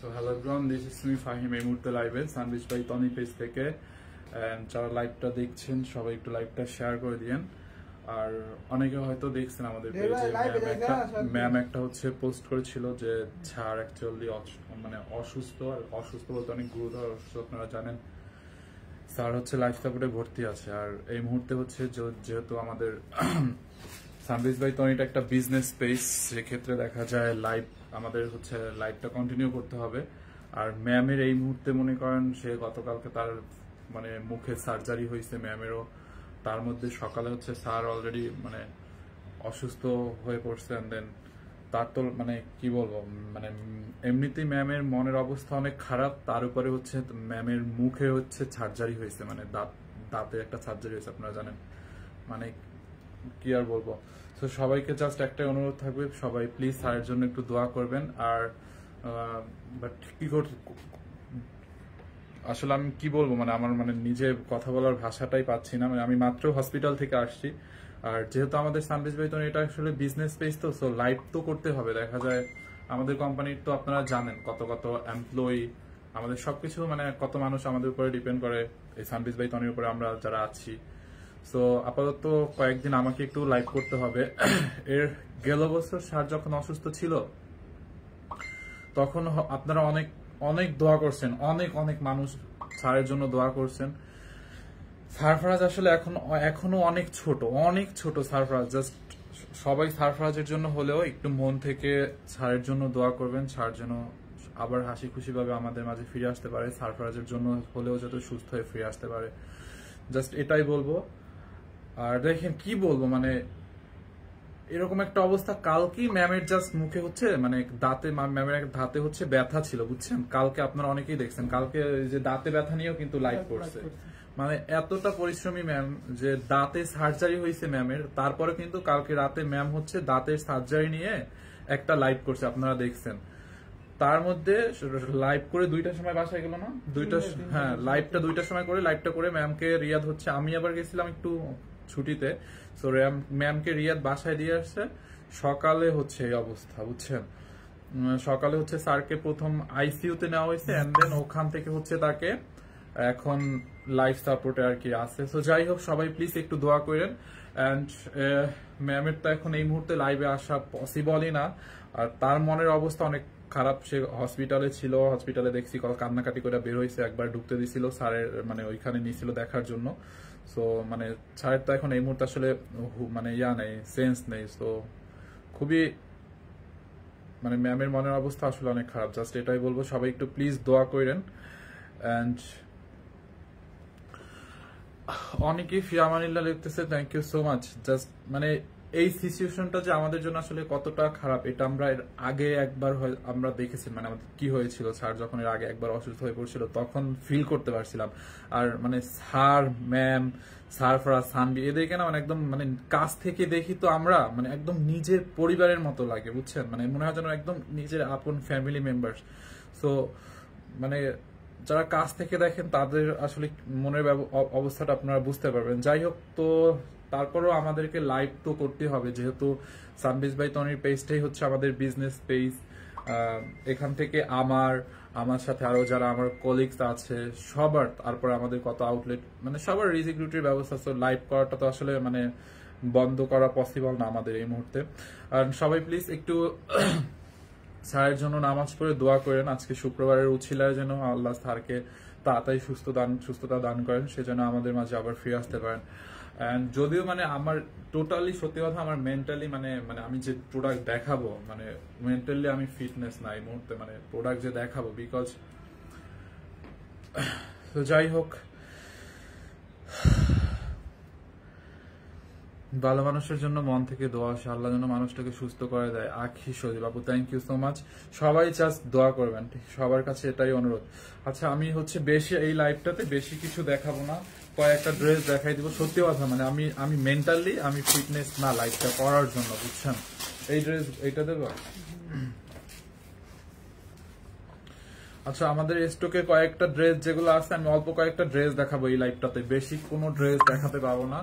So hello everyone, this is me Fahim. এই মুহূর্তে লাইভে সানবিচ বাই টনি পেজ থেকে। যারা লাইভটা দেখছেন সবাই একটু লাইভটা শেয়ার করে দিয়েন। আর অনেকে হয়তো দেখছেন আমাদের পেজে ম্যাম একটা হচ্ছে পোস্ট করেছিল যে স্যার অ্যাকচুয়ালি মানে অসুস্থ, আর অসুস্থ বলতে অনেক গুরুতর অসুস্থ। আপনারা জানেন স্যার হচ্ছে লাইফ সাপোর্টে ভর্তি আছে। আর এই মুহূর্তে হচ্ছে যেহেতু আমাদের সানবিচ বাই টনিটা একটা বিজনেস স্পেস, সেক্ষেত্রে দেখা যায় লাইভ আমাদের হচ্ছে লাইভটা কন্টিনিউ করতে হবে। আর ম্যামের এই মুহূর্তে মনে করেন সে গতকালকে তার মানে মুখে সার্জারি হয়েছে ম্যামেরও। তার মধ্যে সকালে হচ্ছে স্যার অলরেডি মানে অসুস্থ হয়ে পড়ছেন। দেন তার তো মানে কি বলবো, মানে এমনিতেই ম্যামের মনের অবস্থা অনেক খারাপ, তার উপরে হচ্ছে ম্যামের মুখে হচ্ছে সার্জারি হয়েছে, মানে দাঁতে একটা সার্জারি হয়েছে, আপনারা জানেন। মানে কি আর বলবো। তো সবাইকে জাস্ট একটাই অনুরোধ থাকবে, সবাই প্লিজ স্যারের জন্য একটু দোয়া করবেন। আর বাট কি আসলে আমি কি বলবো, মানে আমার মানে নিজে কথা বলার ভাষাটাই পাচ্ছি না। মানে আমি মাত্র হসপিটাল থেকে আসছি। আর যেহেতু আমাদের সানবিচ বাই টনি এটা আসলে বিজনেস স্পেস, তো সো লাইভ তো করতে হবে। দেখা যায় আমাদের কোম্পানির তো আপনারা জানেন কত কত এমপ্লয়ি, আমাদের সবকিছু মানে কত মানুষ আমাদের উপরে ডিপেন্ড করে, এই সানবিচ বাই টনির উপরে আমরা যারা আছি। সো আপাতত কয়েকদিন আমাকে একটু লাইভ করতে হবে। এর গেল বছর স্যার যখন অসুস্থ ছিল তখন আপনারা অনেক অনেক দোয়া করছেন, অনেক অনেক মানুষ স্যারের জন্য দোয়া করছেন। সারফরাজ আসলে এখনো অনেক ছোট সারফরাজ। জাস্ট সবাই সারফরাজের জন্য হলেও একটু মন থেকে স্যারের জন্য দোয়া করবেন। স্যার যেন আবার হাসি খুশি ভাবে আমাদের মাঝে ফিরে আসতে পারে, সারফরাজের জন্য হলেও যাতে সুস্থ হয়ে ফিরে আসতে পারে, জাস্ট এটাই বলবো। আর দেখেন কি বলবো, মানে এরকম একটা অবস্থা। কালকেই ম্যামের জাস্ট মুখে হচ্ছে মানে দাঁতে, ম্যামের দাঁতে হচ্ছে ব্যথা ছিল, বুঝছেন। কালকে আপনারা অনেকেই দেখছেন, কালকে যে দাঁতে ব্যথা নিয়েও কিন্তু লাইভ করছে। মানে এতটা পরিশ্রমী ম্যাম যে দাঁতে সার্জারি হয়েছে ম্যামের, তারপরে কিন্তু কালকে রাতে ম্যাম হচ্ছে দাঁতের সার্জারি নিয়ে একটা লাইভ করছে, আপনারা দেখছেন। তার মধ্যে লাইভ করে 2টার সময় বাসায় গেল না, হ্যাঁ লাইভটা 2টার সময় করে লাইভটা করে ম্যামকে রিয়াদ হচ্ছে, আমি আবার গেছিলাম একটু ছুটিতে, সো ম্যামকে রিয়াদ বাসায় দিয়ে আসছে। সকালে হচ্ছে এই অবস্থা, বুঝছেন। সকালে হচ্ছে স্যারকে প্রথম আইসিইউতে নেওয়া হয়েছে, এন্ড দেন ওখান থেকে হচ্ছে তাকে এখন লাইফ সাপোর্টে আর কি আছে। সো যাই হোক, সবাই প্লিজ একটু দোয়া করেন। অ্যান্ড ম্যামের তো এখন এই মুহূর্তে লাইভে আসা পসিবলই না। আর তার মনের অবস্থা অনেক খারাপ, সে হসপিটালে ছিল, হসপিটালে দেখছি কান্নাকাটি করে বের হয়েছে, একবার ঢুকতে দিছিল স্যারের মানে ওইখানে নিয়েছিল দেখার জন্য। সো মানে স্যারের তো এখন এই মুহূর্তে আসলে মানে নেই, সেন্স নেই। সো খুবই মানে ম্যামের মনের অবস্থা আসলে অনেক খারাপ। জাস্ট এটাই বলবো, সবাই একটু প্লিজ দোয়া করেন। অ্যান্ড অনেকেই ফিয়ামানিল্লাহ লিখতেছে, thank you so much. Just মানে এই সিচুয়েশনটা যে আমাদের জন্য আসলে কতটা খারাপ, এটা আমরা এর আগে একবার আমরা দেখেছি, মানে আমাদের কি হয়েছিল স্যার যখন এর আগে একবার অসুস্থ হয়ে পড়ছিল তখন ফিল করতে পারছিলাম। আর মানে স্যার, ম্যাম, সারফরাজ, সানবি এদেরকে না মানে একদম মানে কাছ থেকে দেখি তো আমরা মানে একদম নিজের পরিবারের মতো লাগে, বুঝছেন। মানে মনে হয় যেন একদম নিজের আপন ফ্যামিলি মেম্বার্স। সো মানে যারা কাছ থেকে দেখেন তাদের আসলে মনের অবস্থাটা আপনারা বুঝতে পারবেন। যাই হোক, তো তারপরেও আমাদেরকে লাইভ তো করতে হবে, যেহেতু সানবিচ বাই টনির পেজটাই হচ্ছে আমাদের বিজনেস পেজ। এখান থেকে আমার সাথে আরো যারা আমার কলিগস আছে সবার, তারপরে আমাদের কত আউটলেট মানে সবার রিজিক রুটির ব্যবস্থা। তো লাইভ করাটা তো আসলে মানে বন্ধ করা পসিবল না আমাদের এই মুহূর্তে। আর সবাই প্লিজ একটু স্যারের জন্য নামাজ পড়ে দোয়া করেন। আজকে শুক্রবারের উছিলায় যেন আল্লাহ স্যারকে তাড়াতাড়ি সুস্থতা দান করেন, সেজন্য আমাদের মাঝে আবার ফিরে আসতে পারেন। এন্ড যদিও মানে আমার টোটালি সত্যি কথা, আমার মেন্টালি মানে আমি যে প্রোডাক্ট দেখাবো, মানে মেন্টালি আমি ফিটনেস না এই মুহূর্তে, মানে প্রোডাক্ট যে দেখাবো, বিকজ তো যাই হোক, ভালো মানুষের জন্য মন থেকে দোয়া আসে, আল্লাহ যেন মানুষটাকে সুস্থ করে দেয়। আখি সজীব বাবু, থ্যাংক ইউ সো মাচ। সবাই জাস্ট দোয়া করবেন, সবার কাছে এটাই অনুরোধ। আচ্ছা, আমি হচ্ছে বেশি এই লাইভটাতে বেশি কিছু দেখাবো না, কয়েকটা ড্রেস দেখাই দিব। সত্যি কথা, মানে আমি মেন্টালি আমি ফিটনেস না লাইভটা করার জন্য, বুঝছেন। এই ড্রেস এইটা দেবো। আচ্ছা, আমাদের স্টকে কয়েকটা ড্রেস যেগুলো আছে, আমি অল্প কয়েকটা ড্রেস দেখাবো এই লাইভটাতে, বেশি কোনো ড্রেস দেখাতে পারবো না।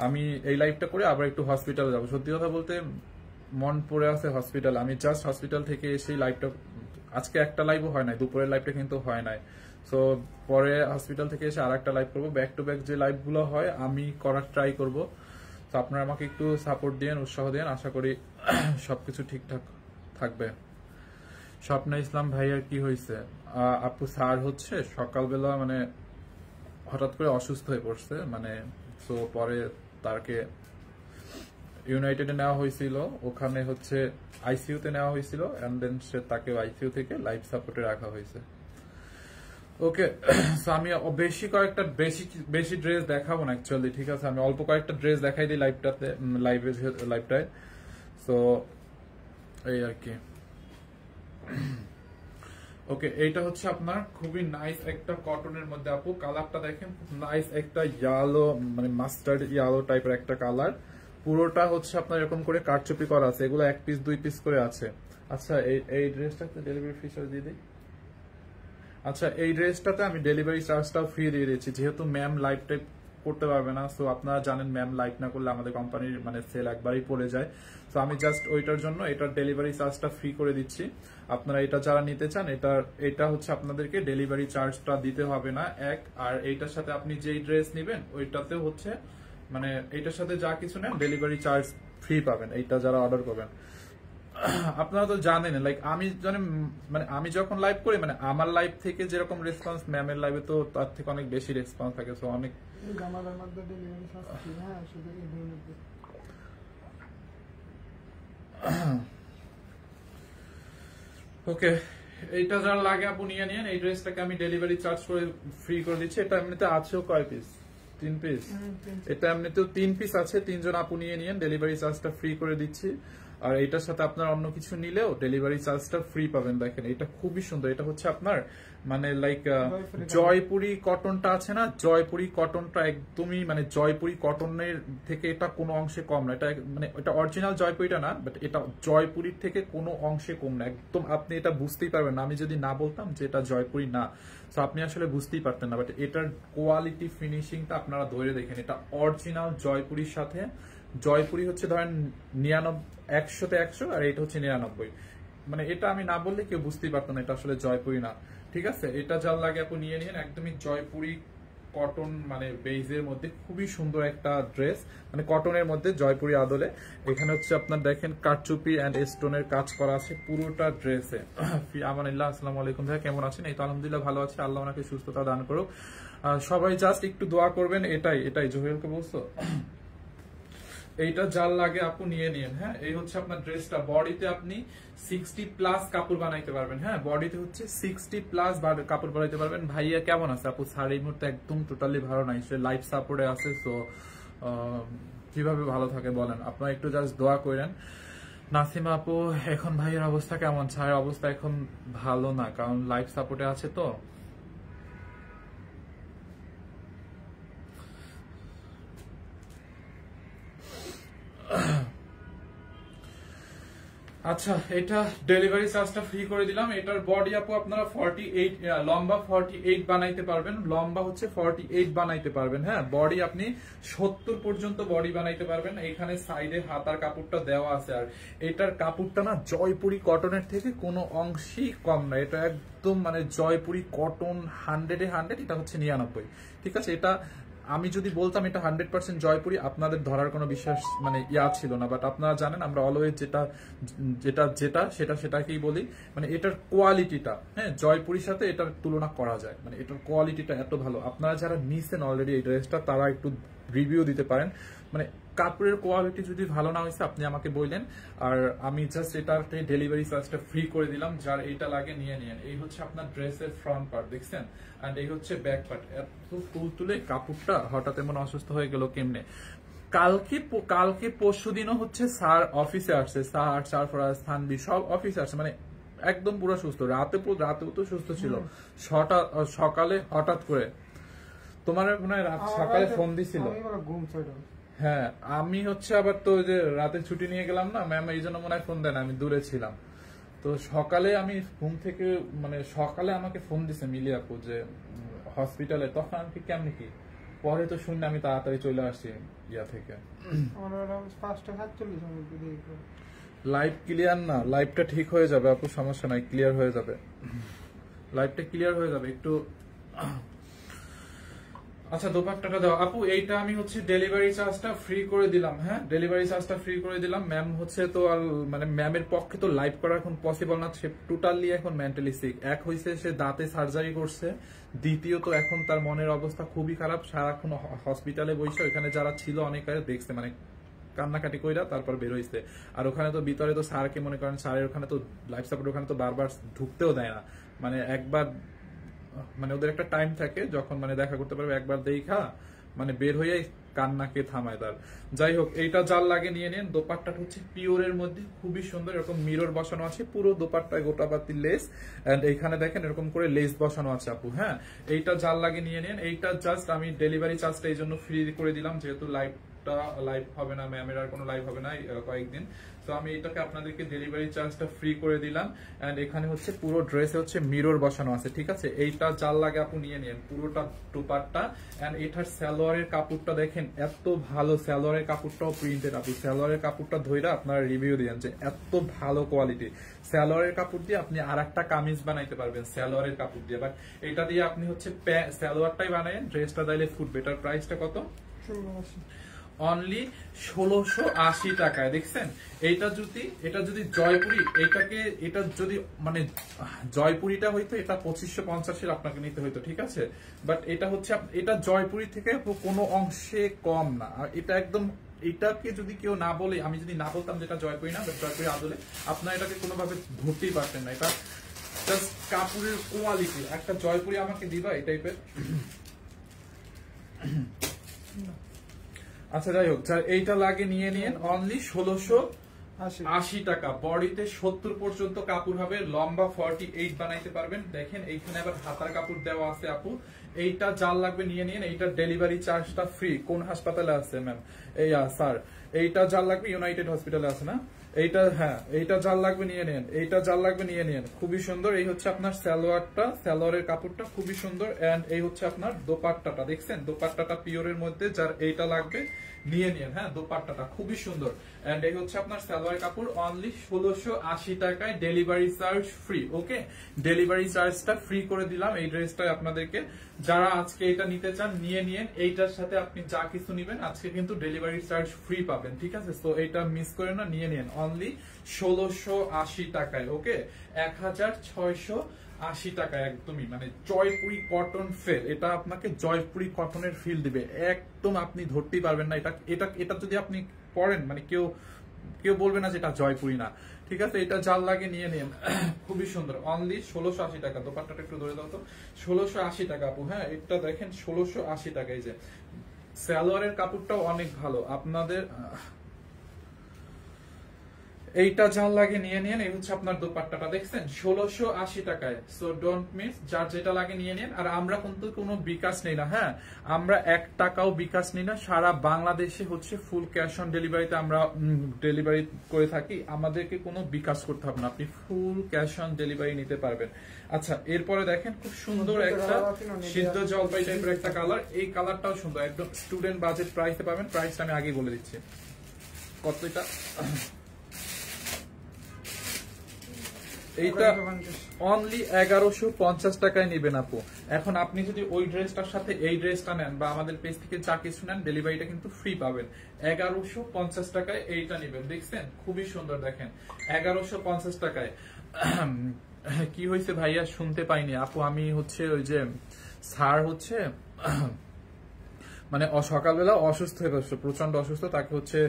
আমি এই লাইভটা করে আবার একটু হসপিটালে যাবো। সত্যি কথা বলতে মন পড়ে আছে হসপিটাল, আমি জাস্ট হসপিটাল থেকে এসে লাইভটা আজকে একটা লাইভও হয় নাই, দুপুরের লাইভটা কিন্তু হয় নাই। সো পরে হসপিটাল থেকে এসে আর একটা লাইভ করবো, ব্যাক টু ব্যাক যে লাইভগুলো হয় আমি করার ট্রাই করবো। তো আপনারা আমাকে একটু সাপোর্ট দিন, উৎসাহ দিন, আশা করি সবকিছু ঠিকঠাক থাকবে। স্বপ্না ইসলাম ভাইয়ার কি হয়েছে? আপু স্যার হচ্ছে সকালবেলা মানে হঠাৎ করে অসুস্থ হয়ে পড়ছে, মানে সো পরে তাকে ইউনাইটেডে নেওয়া হয়েছিল, ওখানে হচ্ছে আইসিইউতে নেওয়া হয়েছিল, এন্ড দেন সে তাকে আইসিইউ থেকে লাইফ সাপোর্টে রাখা হয়েছে। ওকে, আমি বেশি কয়েকটা বেশি ড্রেস দেখাবো না অ্যাকচুয়ালি, ঠিক আছে? আমি অল্প কয়েকটা ড্রেস দেখাই দিই লাইভটায়। সো এই আর কি। ওকে, এইটা হচ্ছে আপনার খুবই নাইস একটা কটনের মধ্যে আপু, কালারটা দেখেন, খুব নাইস একটা ইয়েলো মানে মাস্টার্ড ইয়েলো টাইপের একটা কালার। পুরোটা হচ্ছে আপনার এরকম করে কারচুপি করা আছে, এগুলো 1 পিস 2 পিস করে আছে। আচ্ছা এই ড্রেসটাতে ডেলিভারি ফিচার দিয়ে দিই। আচ্ছা এই ড্রেসটাতে আমি ডেলিভারি চার্জটাও ফ্রি দিয়ে দিচ্ছি, যেহেতু ম্যাম লাইভ টাইপ করতে পারবে না। সো আপনারা জানেন ম্যাম লাইভ না করলে আমাদের কোম্পানির মানে সেল একবারই পড়ে যায়। তো আমি জাস্ট ওইটার জন্য এটার ডেলিভারি চার্জটা ফ্রি করে দিচ্ছি। আপনারা এটা যারা নিতে চান এটা হচ্ছে আপনাদেরকে ডেলিভারি চার্জটা দিতে হবে না এক। আর এইটার সাথে আপনি যেই ড্রেস নেবেন ওইটাতে হচ্ছে মানে এইটার সাথে যা কিছু নেন ডেলিভারি চার্জ ফ্রি পাবেন, এইটা যারা অর্ডার করবেন। আপনারা তো জানেন লাইক আমি যখন লাইভ করি মানে আমার লাইভ থেকে যেরকম রেসপন্স ম্যামের লাইভে তো তার থেকে অনেক বেশি রেসপন্স থাকে। সো অনেক ওকে, এইটা যারা লাগে আপু নিয়ে নিন। এই ড্রেসটাকে আমি ডেলিভারি চার্জ করে ফ্রি করে দিচ্ছি। এটা এমনিতে আছেও কয় পিস? 3 পিস। এটা এমনিতেও 3 পিস আছে, 3 জন আপু নিয়ে নিন, ডেলিভারি চার্জটা ফ্রি করে দিচ্ছি। আর এটার সাথে আপনার অন্য কিছু নিলেও ডেলিভারি চার্জটা ফ্রি পাবেন। দেখেন এটা খুবই সুন্দর, এটা হচ্ছে আপনার মানে লাইক জয়পুরি কটনটা আছে না, জয়পুরি কটনটা একদমই মানে জয়পুরি কটনের থেকে এটা কোনো অংশে কম না। এটা মানে এটা অরিজিনাল জয়পুরিটা না, বাট এটা জয়পুরির থেকে কোনো অংশে কম না একদম। আপনি এটা বুঝতেই পারবেন না, আমি যদি না বলতাম যে এটা জয়পুরি না, তো আপনি আসলে বুঝতেই পারতেন না। বাট এটার কোয়ালিটি ফিনিশিংটা আপনারা ধরে দেখেন, এটা অরিজিনাল জয়পুরির সাথে। জয়পুরি হচ্ছে ধরেন 100-তে 100 আর এটা হচ্ছে 99। মানে এটা আমি না বললে কেউ বুঝতেই পারতো না এটা আসলে জয়পুরি না, ঠিক আছে? এটা যার লাগে আপনি নিয়ে নিন, একদমই জয়পুরি কটন মানে বেইজের মধ্যে খুবই সুন্দর একটা ড্রেস, মানে কটনের মধ্যে জয়পুরি আদলে। এখানে হচ্ছে আপনার দেখেন কারচুপি এন্ড স্টোনের কাজ করা আছে পুরোটা ড্রেসে। আমানিল্লাহ, আসসালামু আলাইকুম ভাই, কেমন আছেন? এই তো আলহামদুলিল্লাহ ভালো আছে, আল্লাহ ওনাকে সুস্থতা দান করুক। সবাই জাস্ট একটু দোয়া করবেন, এটাই জহিরুলকে বলছো। এইটা যার লাগে আপু নিয়ে নিন। হ্যাঁ, এই হচ্ছে আপনার ড্রেসটা। বডিতে আপনি 60+ কাপড় বানাইতে পারবেন। হ্যাঁ, বডিতে হচ্ছে 60+ কাপড় বানাইতে পারবেন। ভাইয়া কেমন আছে? আপু স্যার এই মুহূর্তে একদম টোটালি ভালো নাই, সে লাইফ সাপোর্টে আছে। সো কিভাবে ভালো থাকে বলেন? আপনারা একটু জাস্ট দোয়া করেন। নাসিমা আপু এখন ভাইয়ের অবস্থা কেমন? স্যারের অবস্থা এখন ভালো না, কারণ লাইফ সাপোর্টে আছে তো। আচ্ছা, এটা ডেলিভারি চার্জটা ফ্রি করে দিলাম। এটার বডি আপু আপনারা 48 লম্বা 48 বানাইতে পারবেন, লম্বা হচ্ছে 48 বানাইতে পারবেন। হ্যাঁ, বডি আপনি 70 পর্যন্ত বডি বানাইতে পারবেন। এখানে সাইডে হাতার কাপড়টা দেওয়া আছে। আর এটার কাপড়টা না জয়পুরি কটনের থেকে কোনো অংশেই কম না, এটা একদম মানে জয়পুরি কটন 100-এ 100। এটা হচ্ছে 99, ঠিক আছে? এটা আমি যদি বলতাম এটা 100% জয়পুরি, আপনাদের ধরার কোনো বিশ্বাস মানে ছিল না। বাট আপনারা জানেন আমরা অলওয়েজ সেটাকেই বলি। মানে এটার কোয়ালিটিটা, হ্যাঁ, জয়পুরির সাথে এটার তুলনা করা যায়। মানে এটার কোয়ালিটিটা এত ভালো। আপনারা যারা নিছেন অলরেডি এই ড্রেসটা তারা একটু রিভিউ দিতে পারেন। মানে কাপড়ের কোয়ালিটি যদি ভালো না হয়েছে আপনি আমাকে বললেন, আর আমি জাস্ট এটাতে ডেলিভারি চার্জটা ফ্রি করে দিলাম। যার এইটা লাগে নিয়ে নিন। এই হচ্ছে আপনার ড্রেসের ফ্রন্ট পার্ট, দেখছেন? এন্ড এই হচ্ছে ব্যাক পার্ট। এত তুলে কাপড়টা হঠাৎ এমন অসুস্থ হয়ে গেল কেমনে? কালকে পরশু দিনও হচ্ছে স্যার অফিসে আসছে, স্যার সারফরাজ থানবি সব অফিসে আসছে, মানে একদম পুরো সুস্থ। রাতেও তো সুস্থ ছিল, সকালে হঠাৎ করে তোমার মনে হয় সকালে ফোন দিছিল। হ্যাঁ, আমি হচ্ছে আবার তো যে রাতে ছুটি নিয়ে গেলাম না ম্যাম, এই জন্য মনে হয় ফোন দেয় না, আমি দূরে ছিলাম। তো সকালে আমি ঘুম থেকে মানে সকালে আমাকে ফোন দিছে মিলি আপু যে হসপিটালে, তখন আমি কেমনি কি পরে তো শুনে আমি তাড়াতাড়ি চলে আসছি ইয়া থেকে। লাইভ ক্লিয়ার না, লাইভটা ঠিক হয়ে যাবে আপু, সমস্যা নাই, ক্লিয়ার হয়ে যাবে, লাইভটা ক্লিয়ার হয়ে যাবে একটু। আচ্ছা দোপাট্টাটা দাও আপু, এইটা আমি হচ্ছে ডেলিভারি চার্জটা ফ্রি করে দিলাম। হ্যাঁ ডেলিভারি চার্জটা ফ্রি করে দিলাম। ম্যাম হচ্ছে তো আর মানে ম্যামের পক্ষে তো লাইভ করা এখন পসিবল না, সে টোটালি এখন মেন্টালি সিক। এক হইছে সে দাঁতে সার্জারি করছে, দ্বিতীয়ত এখন তার মনের অবস্থা খুবই খারাপ, সারাক্ষণ হসপিটালে বসে, ওখানে যারা ছিল অনেকে দেখছে মানে কান্নাকাটি কইরা তারপর বের হইছে। আর ওখানে তো ভিতরে তো স্যারকে মনে করেন, স্যারের ওখানে তো লাইফ সাপোর্ট ওখানে তো বারবার ঢুকতেও দেয় না, মানে একবার মানে ওদের একটা টাইম থাকে যখন মানে দেখা করতে পারবে, একবার দেখা মানে বের হয়ে কান্নাকে থামায় তার। যাই হোক, এইটা যার লাগে নিয়ে নেন। দোপাট্টাটা হচ্ছে পিওরের মধ্যে খুবই সুন্দর, এরকম মিরর বসানো আছে পুরো দোপাট্টায়, গোটাপাতি লেস, এন্ড এইখানে দেখেন এরকম করে লেস বসানো আছে আপু। হ্যাঁ এইটা যার লাগে নিয়ে নেন। এইটা জাস্ট আমি ডেলিভারি চার্জটা এই জন্য ফ্রি করে দিলাম, যেহেতু লাইভ হবে না, ম্যামের আর কোনো লাইভ হবে না কয়েকদিন, তো আমি এটাকে আপনাদেরকে ডেলিভারি চার্জটা ফ্রি করে দিলাম। এন্ড এখানে হচ্ছে পুরো ড্রেসে হচ্ছে মিরর বসানো আছে, ঠিক আছে। এইটা যার লাগে আপু নিয়ে নেন, পুরোটা দোপাট্টা। এন্ড এটার সালোয়ারের কাপড়টা দেখেন এত ভালো, সালোয়ারের কাপড়টাও প্রিন্টেড আপু, সালোয়ারের কাপড়টা ধইরা আপনারা রিভিউ দিয়েন যে এত ভালো কোয়ালিটি। সালোয়ারের কাপড় দিয়ে আপনি আর একটা কামিজ বানাইতে পারবেন সালোয়ারের কাপড় দিয়ে, বাট এটা দিয়ে আপনি হচ্ছে সালোয়ারটাই বানায়েন, ড্রেসটা দিলে ফুটবে। এটার প্রাইসটা কত? অনলি 1680 টাকায়। দেখছেন এটা যদি জয়পুরি, এটা যদি মানে জয়পুরিটা হইতো এটা 2550 আপনাকে নিতে হইতো, ঠিক আছে। বাট এটা হচ্ছে এটা জয়পুরি থেকে কোনো অংশে কম না, আর এটা একদম, এটাকে যদি কেউ না বলে, আমি যদি না বলতাম যেটা জয়পুরি না, জয়পুরি আদলে আপনার এটাকে কোনোভাবে ধরতেই পারতেন না। এটা জাস্ট কাপড়ের কোয়ালিটি। একটা জয়পুরি আমাকে দিবা এই টাইপের? আচ্ছা যাই হোক, এইটা লাগে নিয়ে নিন, অনলি 1680 টাকা। বডিতে 70 পর্যন্ত কাপড় হবে, লম্বা 48 বানাইতে পারবেন। দেখেন এইখানে আবার হাতার কাপড় দেওয়া আছে আপু। এইটা যার লাগবে নিয়ে নিন, এইটা ডেলিভারি চার্জটা ফ্রি। কোন হাসপাতালে আছে ম্যাম? এই স্যার, এইটা যার লাগবে ইউনাইটেড হসপিটালে আছে না? এইটা, হ্যাঁ এইটা যার লাগবে নিয়ে নেন, এইটা যার লাগবে নিয়ে নেন, খুবই সুন্দর। এই হচ্ছে আপনার সালোয়ারটা, সালোয়ারের কাপড়টা খুবই সুন্দর। এন্ড এই হচ্ছে আপনার দোপাট্টাটা, দেখছেন দোপাট্টাটা পিওরের মধ্যে, যার এইটা লাগবে নিয়ে নিন। হ্যাঁ দোপাট্টাটা খুবই সুন্দর। এন্ড এই হচ্ছে আপনার সালোয়ার কাপড়, অনলি 1680 টাকায়, ডেলিভারি চার্জ ফ্রি। ওকে, ডেলিভারি চার্জটা ফ্রি করে দিলাম এই ড্রেসটা আপনাদেরকে। যারা আজকে এটা নিতে চান নিয়ে নিন, এইটার সাথে আপনি যা কিছু নিবেন আজকে কিন্তু ডেলিভারি চার্জ ফ্রি পাবেন, ঠিক আছে। তো এইটা মিস করে না, নিয়ে নিন অনলি 1680 টাকায়। ওকে, 1680 টাকা, একদমই মানে জয়পুরি কটন ফেল। এটা আপনাকে জয়পুরি কটনের ফিল দিবে, একদম আপনি ধরতেই পারবেন না। এটা যদি আপনি পরেন মানে কেউ বলবে না যে এটা জয়পুরি না, ঠিক আছে। এটা যার লাগে নিয়ে নিন, খুবই সুন্দর, অনলি 1680 টাকা। দোপাট্টাটা একটু ধরে দাও তো, 1680 টাকা আপু। হ্যাঁ এটা দেখেন 1680 টাকা। এই যে সালোয়ারের কাপড়টাও অনেক ভালো আপনাদের, এইটা যার লাগে নিয়ে নিন। এই হচ্ছে আপনার দোপাট্টাটা, দেখছেন 1680 টাকায়। সো ডোন্ট মিস, যার যেটা লাগে নিয়ে নিন। আর আমরা কিন্তু কোনো বিকাশ নেই না, হ্যাঁ আমরা 1 টাকাও বিকাশ নেই না। সারা বাংলাদেশে হচ্ছে ফুল ক্যাশ অন ডেলিভারিতে আমরা ডেলিভারি করে থাকি, আমাদেরকে কোনো বিকাশ করতে হবে না, আপনি ফুল ক্যাশ অন ডেলিভারি নিতে পারবেন। আচ্ছা এরপরে দেখেন খুব সুন্দর একটা সিদ্ধ জলপাই টাইপের একটা কালার, এই কালারটাও সুন্দর, একদম স্টুডেন্ট বাজেট প্রাইসে পাবেন। প্রাইসটা আমি আগে বলে দিচ্ছি কত। এইটা অনলি 1150 টাকায় নিবেন আপু। এখন আপনি যদি ওই ড্রেসটার সাথে এই ড্রেসটা নেন বা আমাদের পেজ থেকে যা কিছু নেন, ডেলিভারিটা কিন্তু ফ্রি পাবেন। 1150 টাকায় এইটা নিবেন, দেখছেন খুবই সুন্দর। দেখেন 1150 টাকায়। কি হয়েছে ভাইয়া শুনতে পাইনি আপু, আমি হচ্ছে ওই যে স্যার হচ্ছে মানে সকালবেলা অসুস্থ হয়ে পড়ছে, প্রচন্ড অসুস্থ। তাকে হচ্ছে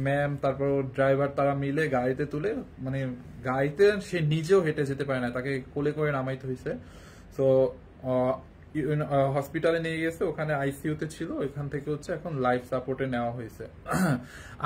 ম্যাম তারপর ড্রাইভার তারা মিলে গাড়িতে তুলে, মানে গাড়িতে সে নিজেও হেঁটে যেতে পারে না, তাকে কোলে করে নামাইতে হয়েছে। তো হসপিটালে নিয়ে গেছে, ওখানে আইসিইউতে ছিল, ওইখান থেকে হচ্ছে এখন লাইফ সাপোর্টে নেওয়া হয়েছে।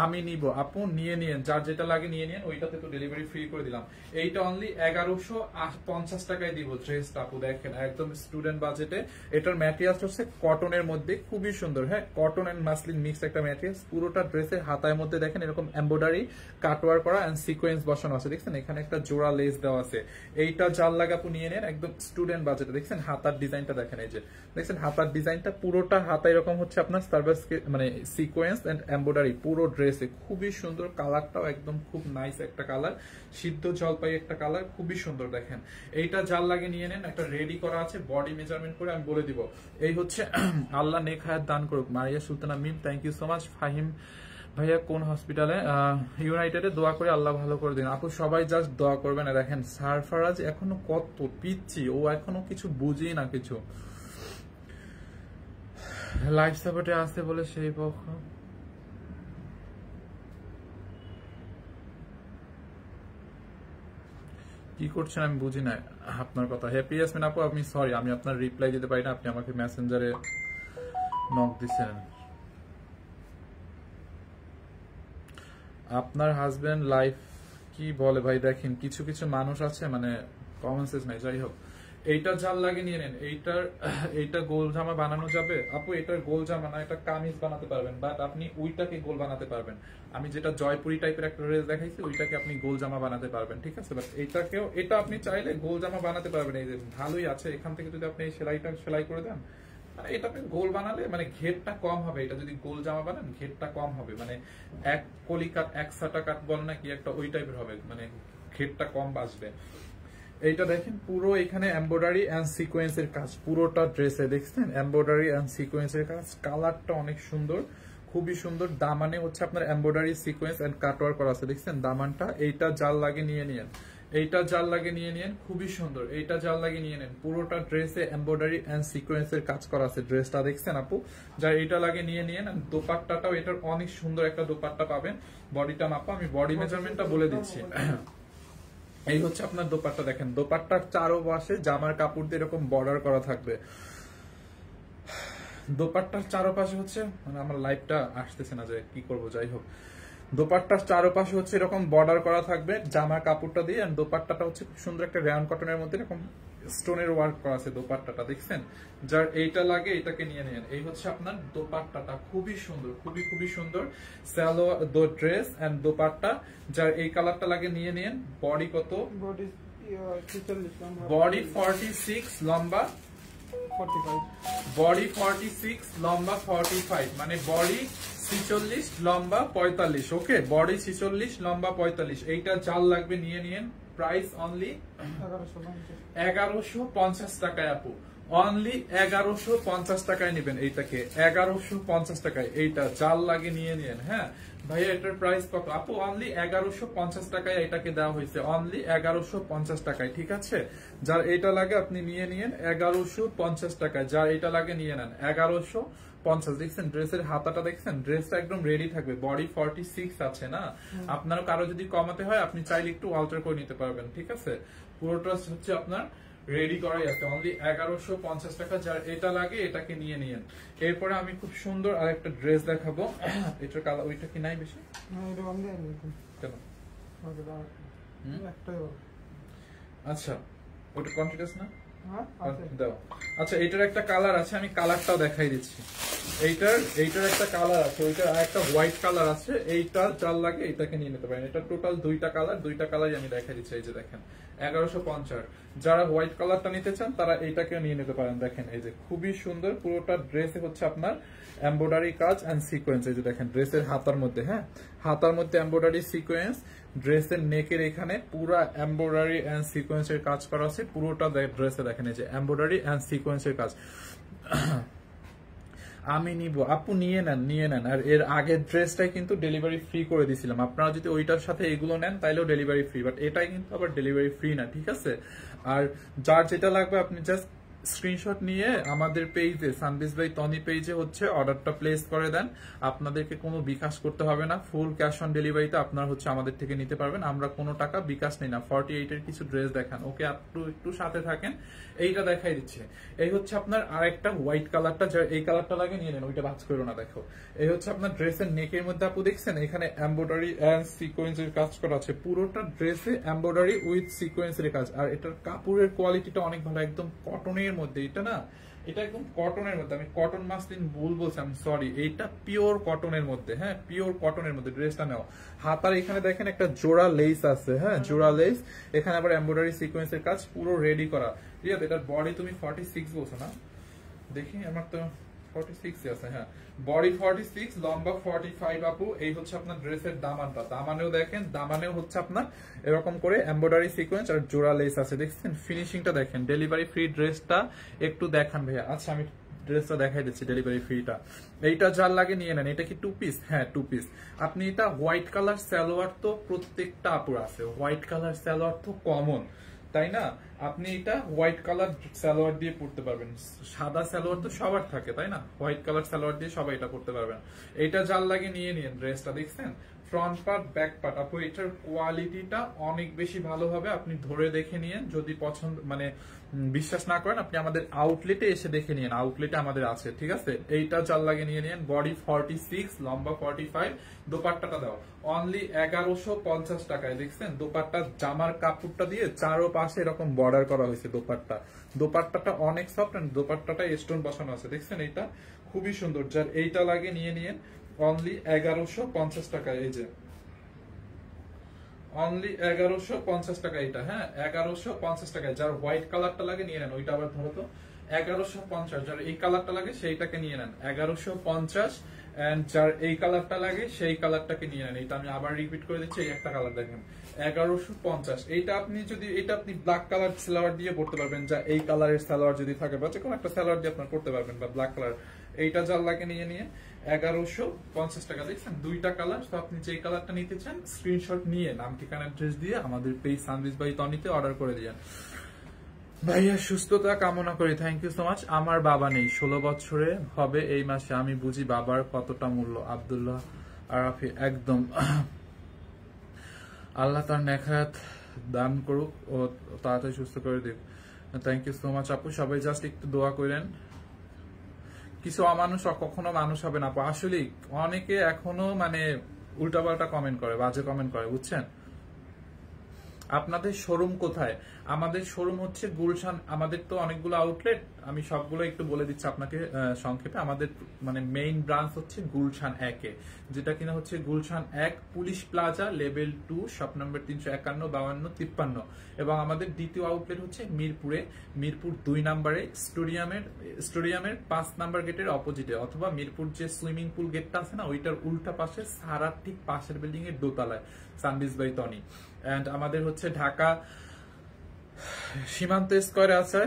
আমি নিব আপু, নিয়ে নিন, যার যেটা লাগে নিয়ে নিন। ওইটাতে তো ডেলিভারি ফ্রি করে দিলাম। এইটা অনলি 1150 টাকায় দিব ড্রেসটা আপু। দেখেন একদম স্টুডেন্ট বাজেটে। এটার ম্যাটেরিয়ালস হচ্ছে কটনের মধ্যে, খুবই সুন্দর। হ্যাঁ কটন এন্ড মাসলিন মিক্স একটা ম্যাটেরিয়ালস। পুরোটা ড্রেসের হাতায় মধ্যে দেখেন এরকম এমব্রয়ডারি কাটওয়ার করা এন্ড সিকোয়েন্স বসানো আছে, দেখছেন এখানে একটা জোড়া লেস দেওয়া আছে। এইটা যার লাগে আপু নিয়ে নেন, একদম স্টুডেন্ট বাজেটে। দেখছেন হাতার ডিজাইনটা দেখেন দেখেন এই যে দেখছেন হাতার ডিজাইনটা পুরোটা হাতা এরকম হচ্ছে আপনার সার্ভিস মানে সিকোয়েন্স এন্ড এমব্রয়ডারি পুরো ড্রেসে খুবই সুন্দর। কালারটাও একদম খুব নাইস একটা কালার, সিদ্ধ জলপাই একটা কালার, খুবই সুন্দর। দেখেন এইটা যার লাগে নিয়ে নেন, একটা রেডি করা আছে বডি মেজারমেন্ট করে আমি বলে দিব। এই হচ্ছে আল্লাহ নেক হায়াত দান করুক Maria Sultana Mim, thank you so much. Fahim ভাইয়া কোন হসপিটালে? ইউনাইটেডে। দোয়া করে আল্লাহ ভালো করে দিন আপু, সবাই জাস্ট দোয়া করবেন। দেখেন সারফারাজ এখনো কত পিচ্ছি, ও এখনো কিছু বুঝি না কিছু। লাইফ সাপোর্টে আসতে বলে সেই পক্ষ কি করছেন আমি বুঝি না আপনার কথা। হ্যাপি ইয়াসমিন আপু আমি সরি, আমি আপনার রিপ্লাই দিতে পারি না, আপনি আমাকে মেসেঞ্জারে নক দিচ্ছেন। আপনার হাজবেন্ড লাইফ কি বলে ভাই? দেখেন কিছু কিছু মানুষ আছে মানে কমন সেন্স নাই। যাই হোক এইটা জাল লাগে নিয়ে নেন। এইটা গোল জামা বানানো যাবে আপু? এটার গোল জামা না, এটা কামিজ বানাতে পারবেন, বাট আপনি ওইটাকে গোল বানাতে পারবেন। আমি যেটা জয়পুরি টাইপের একটা ড্রেস দেখাইছি ওইটাকে আপনি গোল জামা বানাতে পারবেন, ঠিক আছে? বাট এইটাকেও, এটা আপনি চাইলে গোল জামা বানাতে পারবেন। এই যে ভালোই আছে, এখান থেকে যদি আপনি এই সেলাইটা সেলাই করে দেন, মানে এটাকে গোল বানালে মানে ঘেরটা কম হবে। এটা যদি গোল জামা বানান ঘেরটা কম হবে, মানে এক কলি কাট এক সাটা কাট বল না কি একটা ওই টাইপের হবে, মানে ঘেরটা কম বাসবে। এইটা দেখেন পুরো এখানে এমব্রয়ডারি এন্ড সিকোয়েন্সের কাজ, পুরোটা ড্রেসে দেখছেন এমব্রয়ডারি এন্ড সিকোয়েন্সের কাজ। কালারটা অনেক সুন্দর, খুবই সুন্দর। দামানে হচ্ছে আপনার এমব্রয়ডারি সিকোয়েন্স এন্ড কাটওয়ার্ক করা আছে, দেখছেন দামানটা। এইটা জাল লাগে নিয়ে নিয়েন, এইটা জাল লাগে নিয়ে নিয়েন, খুবই সুন্দর। এইটা জাল লাগে নিয়ে নেন, পুরোটা ড্রেসে এমব্রয়ডারি এন্ড সিকোয়েন্সের কাজ করা আছে। ড্রেসটা দেখছেন আপু, যা এইটা লাগে নিয়ে নিয়েন। দোপাট্টাটাও এটার অনেক সুন্দর একটা দোপাট্টা পাবেন। বডিটা মাপা, আমি বডি মেজারমেন্টটা বলে দিচ্ছি। এই হচ্ছে আপনার দোপাট্টা। দেখেন দোপাট্টার চারপাশে জামার কাপড় দিয়ে এরকম বর্ডার করা থাকবে। দোপাট্টার চারপাশে হচ্ছে মানে আমার লাইফটা আসতেছে না যে কি করব, যাই হোক দোপাট্টার চারপাশে হচ্ছে এরকম বর্ডার করা থাকবে জামার কাপড়টা দিয়ে। আর দোপাট্টাটা হচ্ছে খুব সুন্দর একটা রেয়ন কটনের মধ্যে এরকম স্টোনের ওয়ার্ক করা আছে দোপাট্টাটা, দেখছেন? যার এইটা লাগে এটাকে নিয়ে নেন। এই হচ্ছে আপনার দোপাট্টাটা, খুবই সুন্দর, খুবই খুবই সুন্দর। সালোয়ার ড্রেস এন্ড দোপাট্টা, যার এই কালারটা লাগে নিয়ে নেন। বডি কত? বডি 46, লম্বা 45, বডি 46, লম্বা 45, মানে বডি 46, লম্বা 45। ওকে, বডি 46, লম্বা 45। এইটা জাল লাগবে নিয়ে নিন। প্রাইস অনলি 1150 টাকায় আপু, অনলি 1150 টাকায় নেবেন এইটাকে, 1150 টাকায়। এইটা জাল লাগে নিয়ে নিন। হ্যাঁ ভাইয়া এটার প্রাইস কত আপু? অনলি 1150 টাকায় এটাকে দেওয়া হয়েছে, অনলি 1150 টাকায়, ঠিক আছে? যার এটা লাগে আপনি নিয়ে নিন 1150 টাকায়, যার এটা লাগে নিয়ে নেন 1150। দেখছেন ড্রেসের হাতাটা, দেখছেন ড্রেসটা একদম রেডি থাকবে। বডি 46 আছে না, আপনার কারো যদি কমাতে হয় আপনি চাইলে একটু অল্টার করে নিতে পারবেন, ঠিক আছে? পুরোটা হচ্ছে আপনার রেডি করাই আছে, অনলি 1150 টাকা। যার এটা লাগে এটাকে নিয়ে নিন। এরপরে আমি খুব সুন্দর আরেকটা ড্রেস দেখাবো। এটার কালার ওইটা কি নাই বেশি কেন? আচ্ছা ওটা কন্টিনিউয়াস না? দাও। আচ্ছা এইটার একটা কালার আছে, আমি কালারটাও দেখাই দিচ্ছি। এইটার একটা কালার আছে, ওইটার আরেকটা হোয়াইট কালার আছে। এইটা যার লাগে এটাকে নিয়ে নিতে পারেন। এটা টোটাল দুইটা কালারই আমি দেখাই দিচ্ছি। এই যে দেখেন 1150। যারা হোয়াইট কালারটা নিতে চান তারা এইটাকে নিয়ে নিতে পারেন। দেখেন এই যে খুবই সুন্দর, পুরোটা ড্রেসে হচ্ছে আপনার এমব্রয়ডারি কাজ এন্ড সিকোয়েন্স। এই যে দেখেন ড্রেসের হাতার মধ্যে, হ্যাঁ হাতার মধ্যে এমব্রয়ডারি সিকোয়েন্স, ড্রেসের নেকের এখানে পুরো এমব্রয়ডারি এন্ড সিকোয়েন্সের কাজ করা আছে। পুরোটা ড্রেসে দেখেন এই যে এমব্রয়ডারি এন্ড সিকোয়েন্সের কাজ। আমি নিব আপু, নিয়ে নেন। আর এর আগের ড্রেসটাই কিন্তু ডেলিভারি ফ্রি করে দিয়েছিলাম। আপনারা যদি ওইটার সাথে এগুলো নেন তাইলেও ডেলিভারি ফ্রি, বাট এটাই কিন্তু আবার ডেলিভারি ফ্রি না, ঠিক আছে? আর যার যেটা লাগবে আপনি জাস্ট স্ক্রিনশট নিয়ে আমাদের পেজে সানবিজ বাই টনি পেজে হচ্ছে অর্ডারটা প্লেস করে দেন। আপনাদেরকে কোনো বিকাশ করতে হবে না, ফুল ক্যাশ অন ডেলিভারিতে আপনারা হচ্ছে আমাদের থেকে নিতে পারবেন। আমরা কোনো টাকা বিকাশ নেই না। 48 এর কিছু ড্রেস দেখান, ওকে একটু সাথে থাকেন। এইটা দেখাই দিচ্ছে। এই হচ্ছে আপনার আরেকটা হোয়াইট কালারটা, যার এই কালারটা লাগে নিয়ে নেন, ওইটা ভাঁজ করো না। দেখো এই হচ্ছে আপনার ড্রেসের নেকের মধ্যে আপু দেখছেন এখানে এমব্রয়ডারি এন্ড সিকোয়েন্সের কাজ করা আছে। পুরোটা ড্রেসে এমব্রয়ডারি উইথ সিকোয়েন্সের কাজ। আর এটার কাপড়ের কোয়ালিটিটা অনেক ভালো, একদম কটনের মধ্যে। এটা না, এটা একদম কটনের মধ্যে, আমি কটন মাসলিন ভুল বলছি, আমি সরি। এইটা পিওর কটনের মধ্যে, হ্যাঁ পিওর কটনের মধ্যে ড্রেসটা নেওয়া। হাতার এখানে দেখেন একটা জোড়া লেস আছে, হ্যাঁ জোড়া লেস। এখানে আবার এমব্রয়ডারি সিকোয়েন্সের কাজ পুরো রেডি করা, ঠিক আছে? এটার বডি তুমি 46 বলছো না? দেখি আমার তো 46 আছে, হ্যাঁ বডি 46, লম্বা 45 আপু। এই হচ্ছে আপনার ড্রেসের দামানটা, দামানেও দেখেন, দামানেও হচ্ছে আপনার এরকম করে এমব্রয়ডারি সিকোয়েন্স আর জোড়া লেস আছে, দেখছেন ফিনিশিংটা দেখেন। ডেলিভারি ফ্রি ড্রেসটা একটু দেখান ভাইয়া। আচ্ছা আমি ড্রেসটা দেখাই দিচ্ছি, ডেলিভারি ফ্রিটা। এইটা যার লাগে নিয়ে নেন। এটা কি 2 পিস? হ্যাঁ 2 পিস। আপনি এটা হোয়াইট কালার সালোয়ার তো প্রত্যেকটা আপুর আছে, হোয়াইট কালার সালোয়ার তো কমন, তাই না? আপনি এটা হোয়াইট কালার সালোয়ার দিয়ে পড়তে পারবেন। সাদা সালোয়ার তো সবার থাকে, তাই না? হোয়াইট কালার সালোয়ার দিয়ে সবাই এটা পড়তে পারবেন। এটা যার লাগে নিয়ে নিন। ড্রেসটা দেখছেন, ফ্রন্ট পার্ট ব্যাক পার্ট আপু, এটার কোয়ালিটিটা অনেক বেশি ভালো হবে। আপনি ধরে দেখে নিয়েন, যদি পছন্দ মানে বিশ্বাস না করেন আপনি আমাদের আউটলেটে এসে দেখে নিন, আউটলেটে আমাদের আছে, ঠিক আছে? এইটা চাল লাগে নিয়ে নিন। বডি 46, লম্বা 45, দোপাট্টাটা দাও অনলি 1150 টাকায়। দেখছেন দোপাট্টা, জামার কাপড়টা দিয়ে চারো পাশে এরকম বর্ডার করা হয়েছে দোপাট্টা। দোপাট্টাটা অনেক সফট, দোপাট্টাটা স্টোন বসানো আছে, দেখছেন এইটা খুবই সুন্দর। যার এইটা লাগে নিয়ে নিন অনলি 1150 টাকায়। এই যে অনলি 1150 টাকা এটা, হ্যাঁ 1150 টাকায়। যার হোয়াইট কালারটা লাগে নিয়ে নেন, ওইটা আবার ধরো তো 1150। যার এই কালারটা লাগে সেইটাকে নিয়ে নেন 1150, এন্ড যার এই কালারটা লাগে সেই কালারটাকে নিয়ে নেন। এটা আমি আবার রিপিট করে দিচ্ছি, এই একটা কালার দেখেন 1150। এইটা আপনি যদি এটা আপনি ব্ল্যাক কালার সালোয়ার দিয়ে পড়তে পারবেন, যা এই কালারের সালোয়ার যদি থাকে বা যে কোনো একটা সালোয়ার দিয়ে আপনার পড়তে পারবেন, বা ব্ল্যাক কালার। এইটা যার লাগে নিয়ে নিয়ে 1150 টাকা। দেখছেন দুইটা কালার, তো আপনি যে কালারটা নিতে চান স্ক্রিনশট নিয়ে নাম ঠিকানা অ্যাড্রেস দিয়ে আমাদের পেজ সানভিজ বাই তনিতে অর্ডার করে দিয়েন। ভাইয়া সুস্থতা কামনা করি, থ্যাংক ইউ সো মাচ। আমার বাবা নেই, 16 বছরে হবে এই মাসে, আমি বুঝি বাবার কতটা মূল্য। আব্দুল্লাহ আরাফি, একদম আল্লাহ তার নেখায়াত দান করুক ও তাড়াতাড়ি সুস্থ করে দিক। থ্যাংক ইউ সো মাচ আপু, সবাই জাস্ট একটু দোয়া করেন। কিছু অমানুষ কখনো মানুষ হবে না আপু। আসলে অনেকে এখনো মানে উল্টাপাল্টা কমেন্ট করে, বাজে কমেন্ট করে, বুঝছেন? আপনাদের শোরুম কোথায়? আমাদের শোরুম হচ্ছে গুলশান। আমাদের তো অনেকগুলো আউটলেট, আমি সবগুলো একটু বলে দিচ্ছি আপনাকে সংক্ষেপে। আমাদের মানে মেইন ব্রাঞ্চ হচ্ছে গুলশান 1-এ, যেটা কিনা হচ্ছে Gulshan 1 police plaza level 2, shop number 351, 52, 53। এবং আমাদের দ্বিতীয় আউটলেট হচ্ছে মিরপুরে, মিরপুর 2 নম্বরে স্টেডিয়ামের 5 নাম্বার গেটের অপোজিটে, অথবা মিরপুর যে সুইমিং পুল গেটটা আছে না, ওইটার উল্টা পাশে সারার ঠিক পাশের বিল্ডিং এর দোতলায় সানভিজ বাই তনি। এন্ড আমাদের হচ্ছে ঢাকা সীমান্ত স্কয়ারে আছে,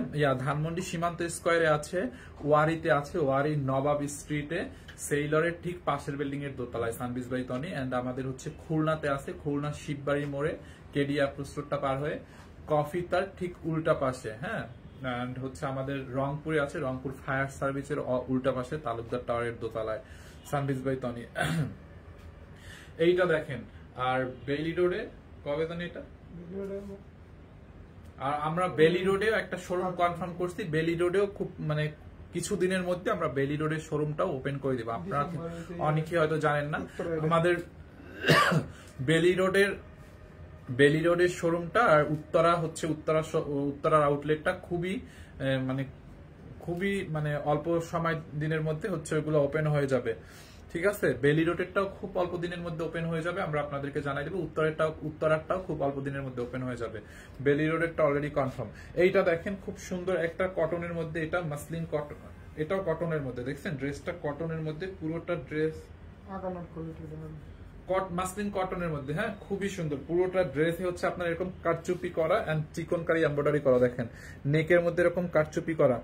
ধানমন্ডি সীমান্ত স্কয়ারে আছে, ওয়ারিতে আছে, ওয়ারি নবাব স্ট্রিটে সেইলরের ঠিক পাশের বিল্ডিং এর দোতলায় সানভিজ বাই তনি। এন্ড আমাদের হচ্ছে খুলনাতে আছে, খুলনা শিববাড়ি মোড়ে কেডিয়া প্রস্তুতটা পার হয়ে কফি তার ঠিক উল্টা পাশে, হ্যাঁ। এন্ড হচ্ছে আমাদের রংপুরে আছে, রংপুর ফায়ার সার্ভিসের উল্টা পাশে তালুকদার টাওয়ারের দোতলায় সানভিজ বাই তনি। এইটা দেখেন। আর বেইলি রোডে কবে জানি এটা, আর আমরা বেলি রোডেও একটা শোরুম কনফার্ম করছি। বেলি রোডেও খুব মানে কিছুদিনের মধ্যে আমরা বেলি রোডের শোরুমটাও ওপেন করে দেবো। আপনারা অনেকে হয়তো জানেন না, আমাদের বেলি রোডের শোরুমটা আর উত্তরার আউটলেটটা খুবই মানে অল্প সময় দিনের মধ্যে হচ্ছে ওইগুলো ওপেন হয়ে যাবে, ঠিক আছে? বেলি রোডেরটাও খুব অল্প দিনের মধ্যে ওপেন হয়ে যাবে, আমরা আপনাদেরকে জানাই দেবো। উত্তরারটাও খুব অল্প দিনের মধ্যে ওপেন হয়ে যাবে। বেলি রোডেরটা অলরেডি কনফার্ম। এইটা দেখেন খুব সুন্দর একটা কটনের মধ্যে, এটা মাসলিন কটন, এটাও কটনের মধ্যে। দেখছেন ড্রেসটা কটনের মধ্যে, পুরোটা ড্রেস মাসলিন কটনের মধ্যে, হ্যাঁ খুবই সুন্দর। পুরোটা ড্রেসে হচ্ছে আপনার এরকম কারচুপি করা এন্ড চিকনকারি এমব্রয়ডারি করা। দেখেন নেকের মধ্যে এরকম কারচুপি করা,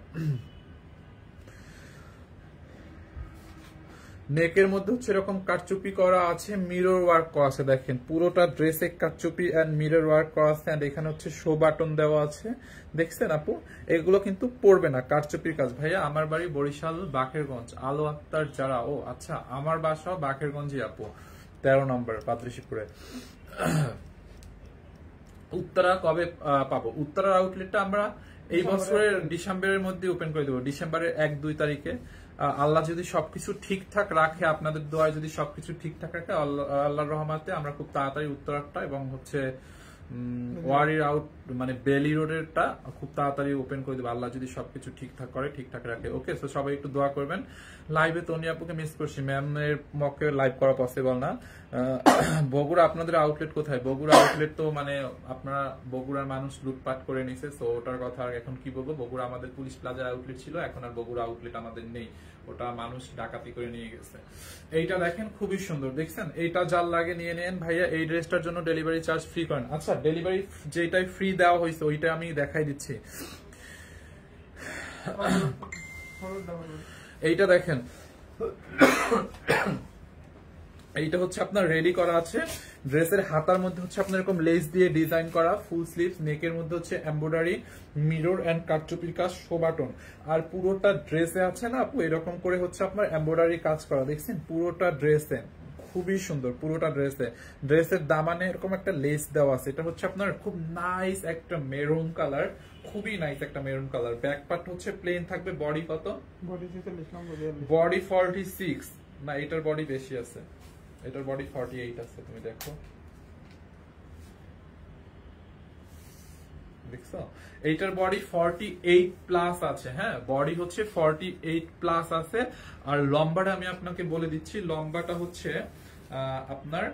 নেকের মধ্যে হচ্ছে এরকম কারচুপি করা আছে, মিরর ওয়ার্ক করা আছে। দেখেন পুরোটা ড্রেসে কারচুপি এন্ড মিরর ওয়ার্ক করা আছে, এন্ড এখানে হচ্ছে শো বাটন দেওয়া আছে। দেখছেন আপু, এগুলো কিন্তু পড়বে না, কারচুপির কাজ। ভাইয়া আমার বাড়ি বরিশাল বাকেরগঞ্জ। আলো আক্তার যারা, ও আচ্ছা আমার বাসাও বাকেরগঞ্জই আপু, 13 নম্বর পাদ্রিশীপুরে। উত্তরা কবে পাবো? উত্তরার আউটলেটটা আমরা এই বছরের ডিসেম্বরের মধ্যে ওপেন করে দেবো, ডিসেম্বরের 1-2 তারিখে। আল্লাহ যদি সবকিছু ঠিকঠাক রাখে, আপনাদের দোয়ায় যদি সবকিছু ঠিকঠাক রাখে, আল্লাহর রহমতে আমরা খুব তাড়াতাড়ি উত্তরাটা এবং হচ্ছে ওয়ারির আউট মানে বেলি রোডেরটা খুব তাড়াতাড়ি ওপেন করে দেবে আল্লাহ যদি সবকিছু ঠিকঠাক করে, ঠিকঠাক রাখে। ওকে, তো সবাই একটু দোয়া করবেন। লাইভে তনি আপুকে মিস করছি, ম্যামের মকে লাইভ করা পসিবল না। বগুড়া আপনাদের আউটলেট কোথায়? বগুড়া আউটলেট তো মানে আপনারা বগুড়ার মানুষ লুটপাট করে নিছে, সো ওটার কথা আর এখন কি বলবো। বগুড়া আমাদের পুলিশ প্লাজা আউটলেট ছিল, এখন আর বগুড়া আউটলেট আমাদের নেই, ওটা মানুষ ডাকাতি করে নিয়ে গেছে। এইটা দেখেন খুবই সুন্দর, দেখছেন? এইটা যার লাগে নিয়ে নেন ভাইয়া। এই ড্রেসটার জন্য ডেলিভারি চার্জ ফ্রি করেন। আচ্ছা, ডেলিভারি যেটাই ফ্রি দেওয়া হয়েছে ওইটা আমি দেখাই দিচ্ছি। এইটা দেখেন, এইটা হচ্ছে আপনার রেডি করা আছে। ড্রেসের হাতার মধ্যে হচ্ছে আপনার এরকম লেস দিয়ে ডিজাইন করা ফুল স্লিভস, নেকের মধ্যে হচ্ছে এমব্রয়ডারি, মিরর এন্ড কাটচুপির কাজ, শোবাটন। আর পুরোটা ড্রেসে আছে না আপু এরকম করে হচ্ছে আপনার এমব্রয়ডারি কাজ করা, দেখছেন? পুরোটা ড্রেসে খুবই সুন্দর, পুরোটা ড্রেসে। ড্রেসের দামানে এরকম একটা লেস দেওয়া আছে, এটা হচ্ছে আপনার খুব নাইস একটা মেরুন কালার, খুবই নাইস একটা মেরুন কালার। ব্যাক পার্ট হচ্ছে প্লেন থাকবে। বডি কত? বডি 46 না, এটার বডি বেশি আছে, এটার বডি 48 আছে, তুমি দেখো, দেখছো? এইটার বডি 48 প্লাস আছে। হ্যাঁ, বডি হচ্ছে 48 প্লাস আছে। আর লম্বাটা আমি আপনাকে বলে দিচ্ছি, লম্বাটা হচ্ছে আপনার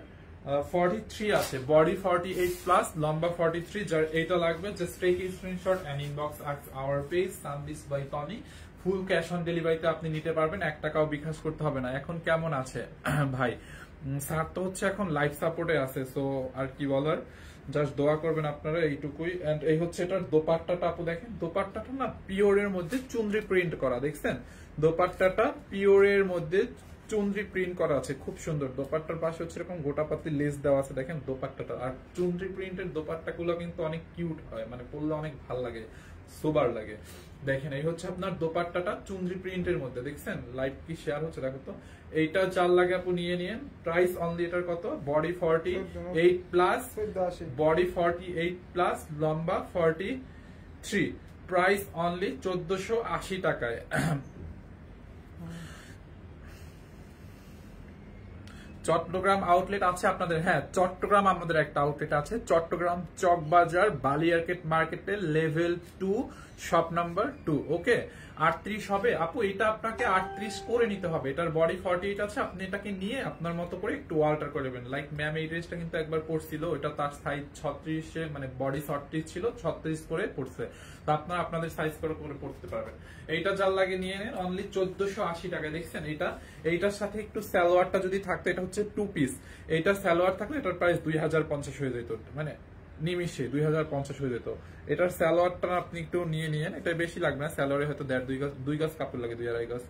43 আছে। বডি 48 প্লাস, লম্বা 43। যার এটা লাগবে just take a screenshot and inbox our page সানবিস by Tony. Full cash on ডেলিভারিতে আপনি নিতে পারবেন, 1 টাকাও বিকাশ করতে হবে না। এখন কেমন আছে ভাই? স্যার তো হচ্ছে এখন লাইফ সাপোর্টে আছে, সো আর কি বলার, জাস্ট দোয়া করবেন আপনারা, এইটুকুই। এন্ড এই হচ্ছে এটার দোপাট্টাটা আপু দেখেন, দোপাট্টাটা না পিওরের মধ্যে চুনরি প্রিন্ট করা, দেখছেন? দোপাট্টাটা পিওরের মধ্যে চুনরি প্রিন্ট করা আছে, খুব সুন্দর। দোপাট্টার পাশে হচ্ছে এরকম গোটাপাতি লেস দেওয়া আছে, দেখেন দোপাট্টাটা। আর চুনরি প্রিন্টের দোপাট্টাগুলো কিন্তু অনেক কিউট হয়, মানে পরলে অনেক ভালো লাগে, সোবার লাগে। দেখেন এই হচ্ছে আপনার দোপাট্টাটা চুনরি প্রিন্টের মধ্যে, দেখছেন? লাইভ কি শেয়ার হচ্ছে দেখো তো। এইটা চার লাগে আপু, নিয়ে নিন। প্রাইস অনলি এটার কত? বডি 48 প্লাস, বডি 48 প্লাস, লম্বা 43। প্রাইস অনলি 1480 টাকায়। চট্টগ্রাম আউটলেট আছে আপনাদের? হ্যাঁ, চট্টগ্রাম আমাদের একটা আউটলেট আছে, চট্টগ্রাম চকবাজার বালিয়ারকেট মার্কেটে লেভেল 2 শপ নাম্বার 2। ওকে, 38 হবে আপু, এটা আপনাকে 38 করে নিতে হবে। এটার বডি 48 আছে, আপনি এটাকে নিয়ে আপনার মতো করে একটু অল্টার করে নেবেন। লাইক ম্যাম এই ড্রেসটা কিন্তু একবার পরছিল, ওটা তার সাইজ 36 মানে বডি 36 ছিল, 36 করে পড়ছে, তো আপনারা আপনাদের সাইজ করে পড়তে পারবেন। এইটা যার লাগে নিয়ে নেন, অনলি 1480 টাকা। দেখছেন এটা, এইটার সাথে একটু সালোয়ারটা যদি থাকতো, এটা হচ্ছে 2 পিস, এইটা সালোয়ার থাকলে এটার প্রাইস 2050 হয়ে যেত, মানে নিমিশে 2050 হয়ে যেত। এটার সালোয়ারটা আপনি একটু নিয়ে নিয়েন, এটা বেশি লাগবে না, সালোয়ারে হয়তো 2 গজ কাপড় লাগে, 2-2.5 গজ,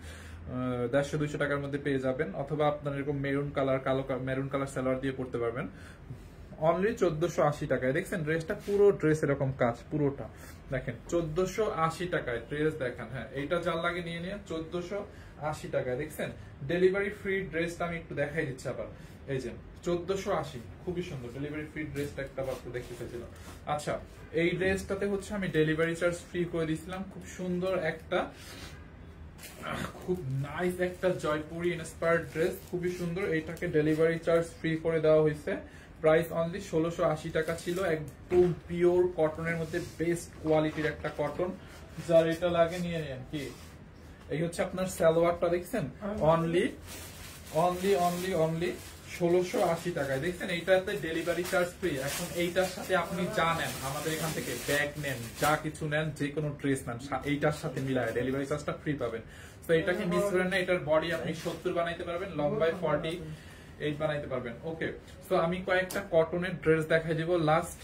150-200 টাকার মধ্যে পেয়ে যাবেন। অথবা আপনার এরকম মেরুন কালার, কালো মেরুন কালার সালোয়ার দিয়ে পড়তে পারবেন। অনলি 1480 টাকায়। দেখছেন ড্রেসটা, পুরো ড্রেস এরকম কাজ, পুরোটা দেখেন 1480 টাকায় ড্রেস। দেখেন, হ্যাঁ এইটা যার লাগে নিয়ে নিয়ে 1480 টাকায়। দেখছেন ডেলিভারি ফ্রি ড্রেসটা আমি একটু দেখাই দিচ্ছি আবার, এই যে 1480, খুবই সুন্দর ডেলিভারি ফ্রি ড্রেসটা একটা মাত্র দেখতে চাইছিলাম। আচ্ছা, এই ড্রেসটাতে হচ্ছে আমি ডেলিভারি চার্জ ফ্রি করে দিয়েছিলাম, খুব সুন্দর একটা, খুব নাইস একটা জয়পুরি ইন্সপায়ার্ড ড্রেস, খুবই সুন্দর। এইটাকে ডেলিভারি চার্জ ফ্রি করে দেওয়া হয়েছে। প্রাইস অনলি 1680 টাকা ছিল। একদম পিওর কটনের মধ্যে বেস্ট কোয়ালিটির একটা কটন, যার এটা লাগে নিয়ে নেন। কি এই হচ্ছে আপনার সালোয়ারটা, দেখছেন? অনলি অনলি অনলি অনলি 1680 টাকায়। দেখছেন এইটাতে ডেলিভারি চার্জ ফ্রি। এখন এইটার সাথে আপনি যা নেন আমাদের এখান থেকে, ব্যাগ নেন, যা কিছু নেন, যে কোনো ড্রেস নেন, এইটার সাথে মিলায় ডেলিভারি চার্জটা ফ্রি পাবেন। তো এটাকে মিস করেন না। এটার বডি আপনি 70 বানাইতে পারবেন, লম্বায় 48 বানাইতে পারবেন। ওকে, তো আমি কয়েকটা কটনের ড্রেস দেখাই দিব লাস্ট,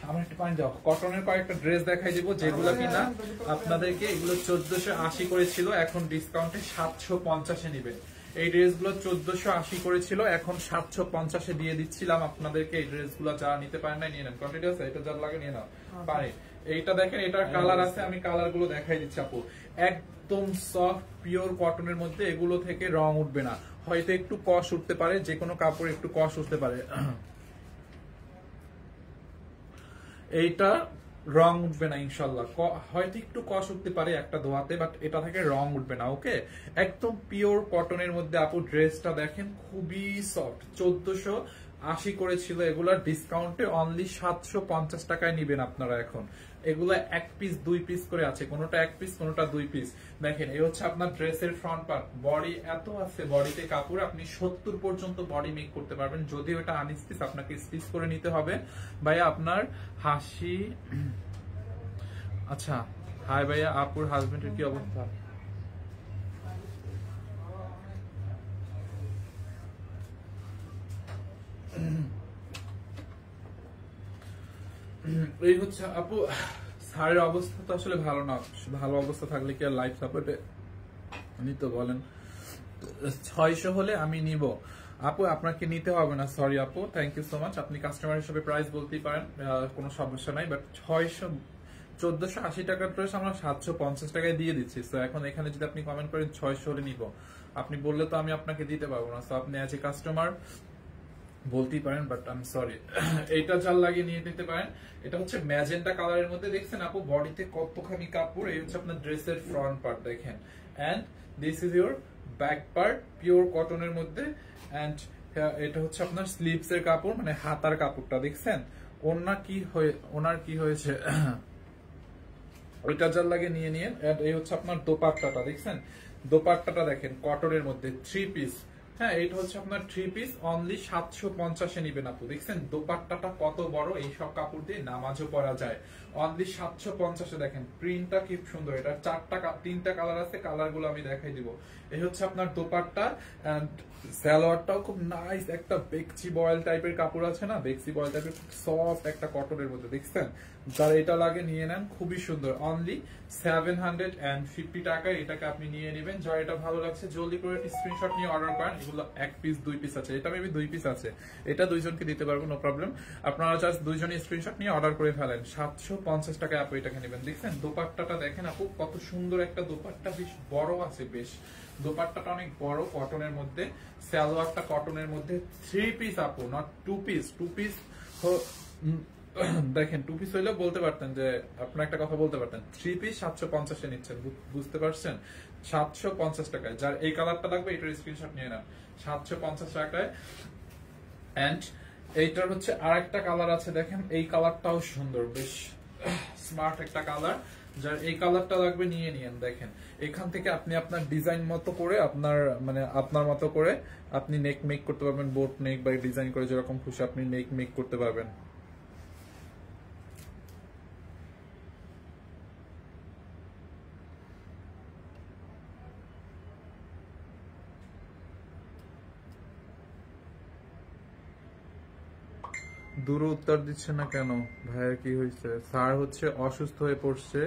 আমার একটু পানি দাও। কটনের কয়েকটা ড্রেস দেখাই দিব যেগুলো কিনা আপনাদেরকে, এগুলো 1480 করেছিল, এখন ডিসকাউন্টে 750 নিবেন। এই ড্রেসগুলো 1480 করেছিল, এখন 750 দিয়ে দিচ্ছিলাম আপনাদেরকে। এই ড্রেসগুলো যারা নিতে পারেন না নিয়ে নেন, কোয়ান্টিটি আছে, এটা যার লাগে নিয়ে নাও পারে। এইটা দেখেন, এটার কালার আছে, আমি কালার গুলো দেখাই দিচ্ছি আপু। একদম সফট পিওর কটনের মধ্যে, এগুলো থেকে রং উঠবে না, হয়তো একটু কস উঠতে পারে, যে কোনো কাপড়ে একটু কস উঠতে পারে, এইটা রং উঠবে না ইনশাল্লাহ। হয়তো একটু কস উঠতে পারে একটা ধোয়াতে, বাট এটা থেকে রং উঠবে না। ওকে, একদম পিওর কটনের মধ্যে আপু ড্রেসটা দেখেন, খুবই সফট। 80 করে ছিল, এগুলার ডিসকাউন্টে অনলি 750 টাকায় নিবেন আপনারা এখন। এগুলা 1 পিস 2 পিস করে আছে, কোনোটা 1 পিস কোনোটা 2 পিস। দেখেন এই হচ্ছে আপনার ড্রেসের ফ্রন্ট পার্ট, বডি এত আছে, বডিতে কাপড় আপনি 70 পর্যন্ত বডি মেক করতে পারবেন। যদি ওটা আনস্টিচ আপনাকে স্টিচ করে নিতে হবে। ভাইয়া আপনার হাসি, আচ্ছা হাই ভাইয়া, আপুর হাজবেন্ডের কি অবস্থা? এই হচ্ছে আপু, স্যারের অবস্থা তো আসলে ভালো না। ভালো অবস্থা থাকলে কি আর লাইফ সাপোর্টে নিতে বলেন? 600 হলে আমি নিব আপু, আপনাকে নিতে হবে না। সরি আপু, থ্যাংক ইউ সো মাচ। আপনি কাস্টমার হিসেবে প্রাইস বলতেই পারেন, কোনো সমস্যা নাই। বাট 1480 টাকার ড্রেস আমরা 750 টাকায় দিয়ে দিচ্ছি। তো এখন এখানে যদি আপনি কমেন্ট করেন 600 হলে নিব, আপনি বললে তো আমি আপনাকে দিতে পারবো না। তো আপনি অ্যাজ এ কাস্টমার বলতেই পারেন, বাট আই এম সরি। এইটা জাল লাগিয়ে নিয়ে নিতে পারেন। এটা হচ্ছে ম্যাজেন্টা কালারের মধ্যে, দেখছেন আপু বডিতে কতখানি কাপড়। এই হচ্ছে আপনার ড্রেসের ফ্রন্ট পার্ট দেখেন, and this is your back part, pure কটনের মধ্যে। এন্ড এটা হচ্ছে আপনার স্লিভস এর কাপড়, মানে হাতার কাপড়টা দেখছেন। ওনার কি হয়েছে ওইটা জাল লাগে নিয়ে নিয়ে। এই হচ্ছে আপনার দোপাট্টাটা দেখছেন, দোপাট্টাটা দেখেন কটনের মধ্যে 3 পিস। হ্যাঁ, এটা হচ্ছে আপনার 3 পিস, অনলি 750 নিবেন আপু। দেখছেন দোপাট্টাটা কত বড়, এই সব কাপড় দিয়ে নামাজও পরা যায়। অনলি 750 দেখেন, প্রিন্টটা কি সুন্দর। এটা 3টা কালার আছে, কালার গুলো আমি দেখাই দিব। এই হচ্ছে আপনার দোপাট্টা, এন্ড সালোয়ারটাও খুব নাইস, একটা বেক্সি বয়েল টাইপের কাপড় আছে না, বেক্সি বয়েল টাইপের সফট একটা কটনের মধ্যে দেখছেন। যারা এটা লাগে নিয়ে নেন, খুবই সুন্দর। অনলি 750 টাকায় এটাকে আপনি নিয়ে নেবেন। যারা এটা ভালো লাগছে জলদি করে স্ক্রিনশট নিয়ে অর্ডার করেন। এগুলো 1 পিস 2 পিস আছে, এটা মেবি 2 পিস আছে। এটা 2 জনকে দিতে পারবো, নো প্রবলেম। আপনারা জাস্ট 2 জনই স্ক্রিনশট নিয়ে অর্ডার করে ফেলেন। 750 টাকায় আপু এটাকে নেবেন। দেখছেন দোপাট্টাটা দেখেন আপু, কত সুন্দর একটা দোপাট্টা, বেশ বড় আছে, বেশ দোপাট্টাটা অনেক বড় কটনের মধ্যে, সালোয়ারটা কটনের মধ্যে। 3 পিস আপু, নট 2 পিস। 2 পিস দেখেন, 2 পিস হইলেও বলতে পারতেন যে, আপনার একটা কথা বলতে পারতেন। 3 পিস 750 নিচ্ছেন, বুঝতে পারছেন? 750 টাকায়। যার এই কালারটা লাগবে এটার স্ক্রিনশট নিয়ে নেন, 750 টাকায়। এন্ড এইটার হচ্ছে আরেকটা কালার আছে, দেখেন এই কালারটাও সুন্দর, বেশ স্মার্ট একটা কালার। যার এই কালারটা লাগবে নিয়ে নিয়েন। দেখেন এখান থেকে আপনি আপনার ডিজাইন মতো করে, আপনার মতো করে আপনি নেক মেক করতে পারবেন, বোট নেক বা ডিজাইন করে যেরকম খুশি আপনি নেক মেক করতে পারবেন। দূর উত্তর দিচ্ছে না কেন ভাইয়া, কি হয়েছে? স্যার হচ্ছে অসুস্থ হয়ে পড়ছে।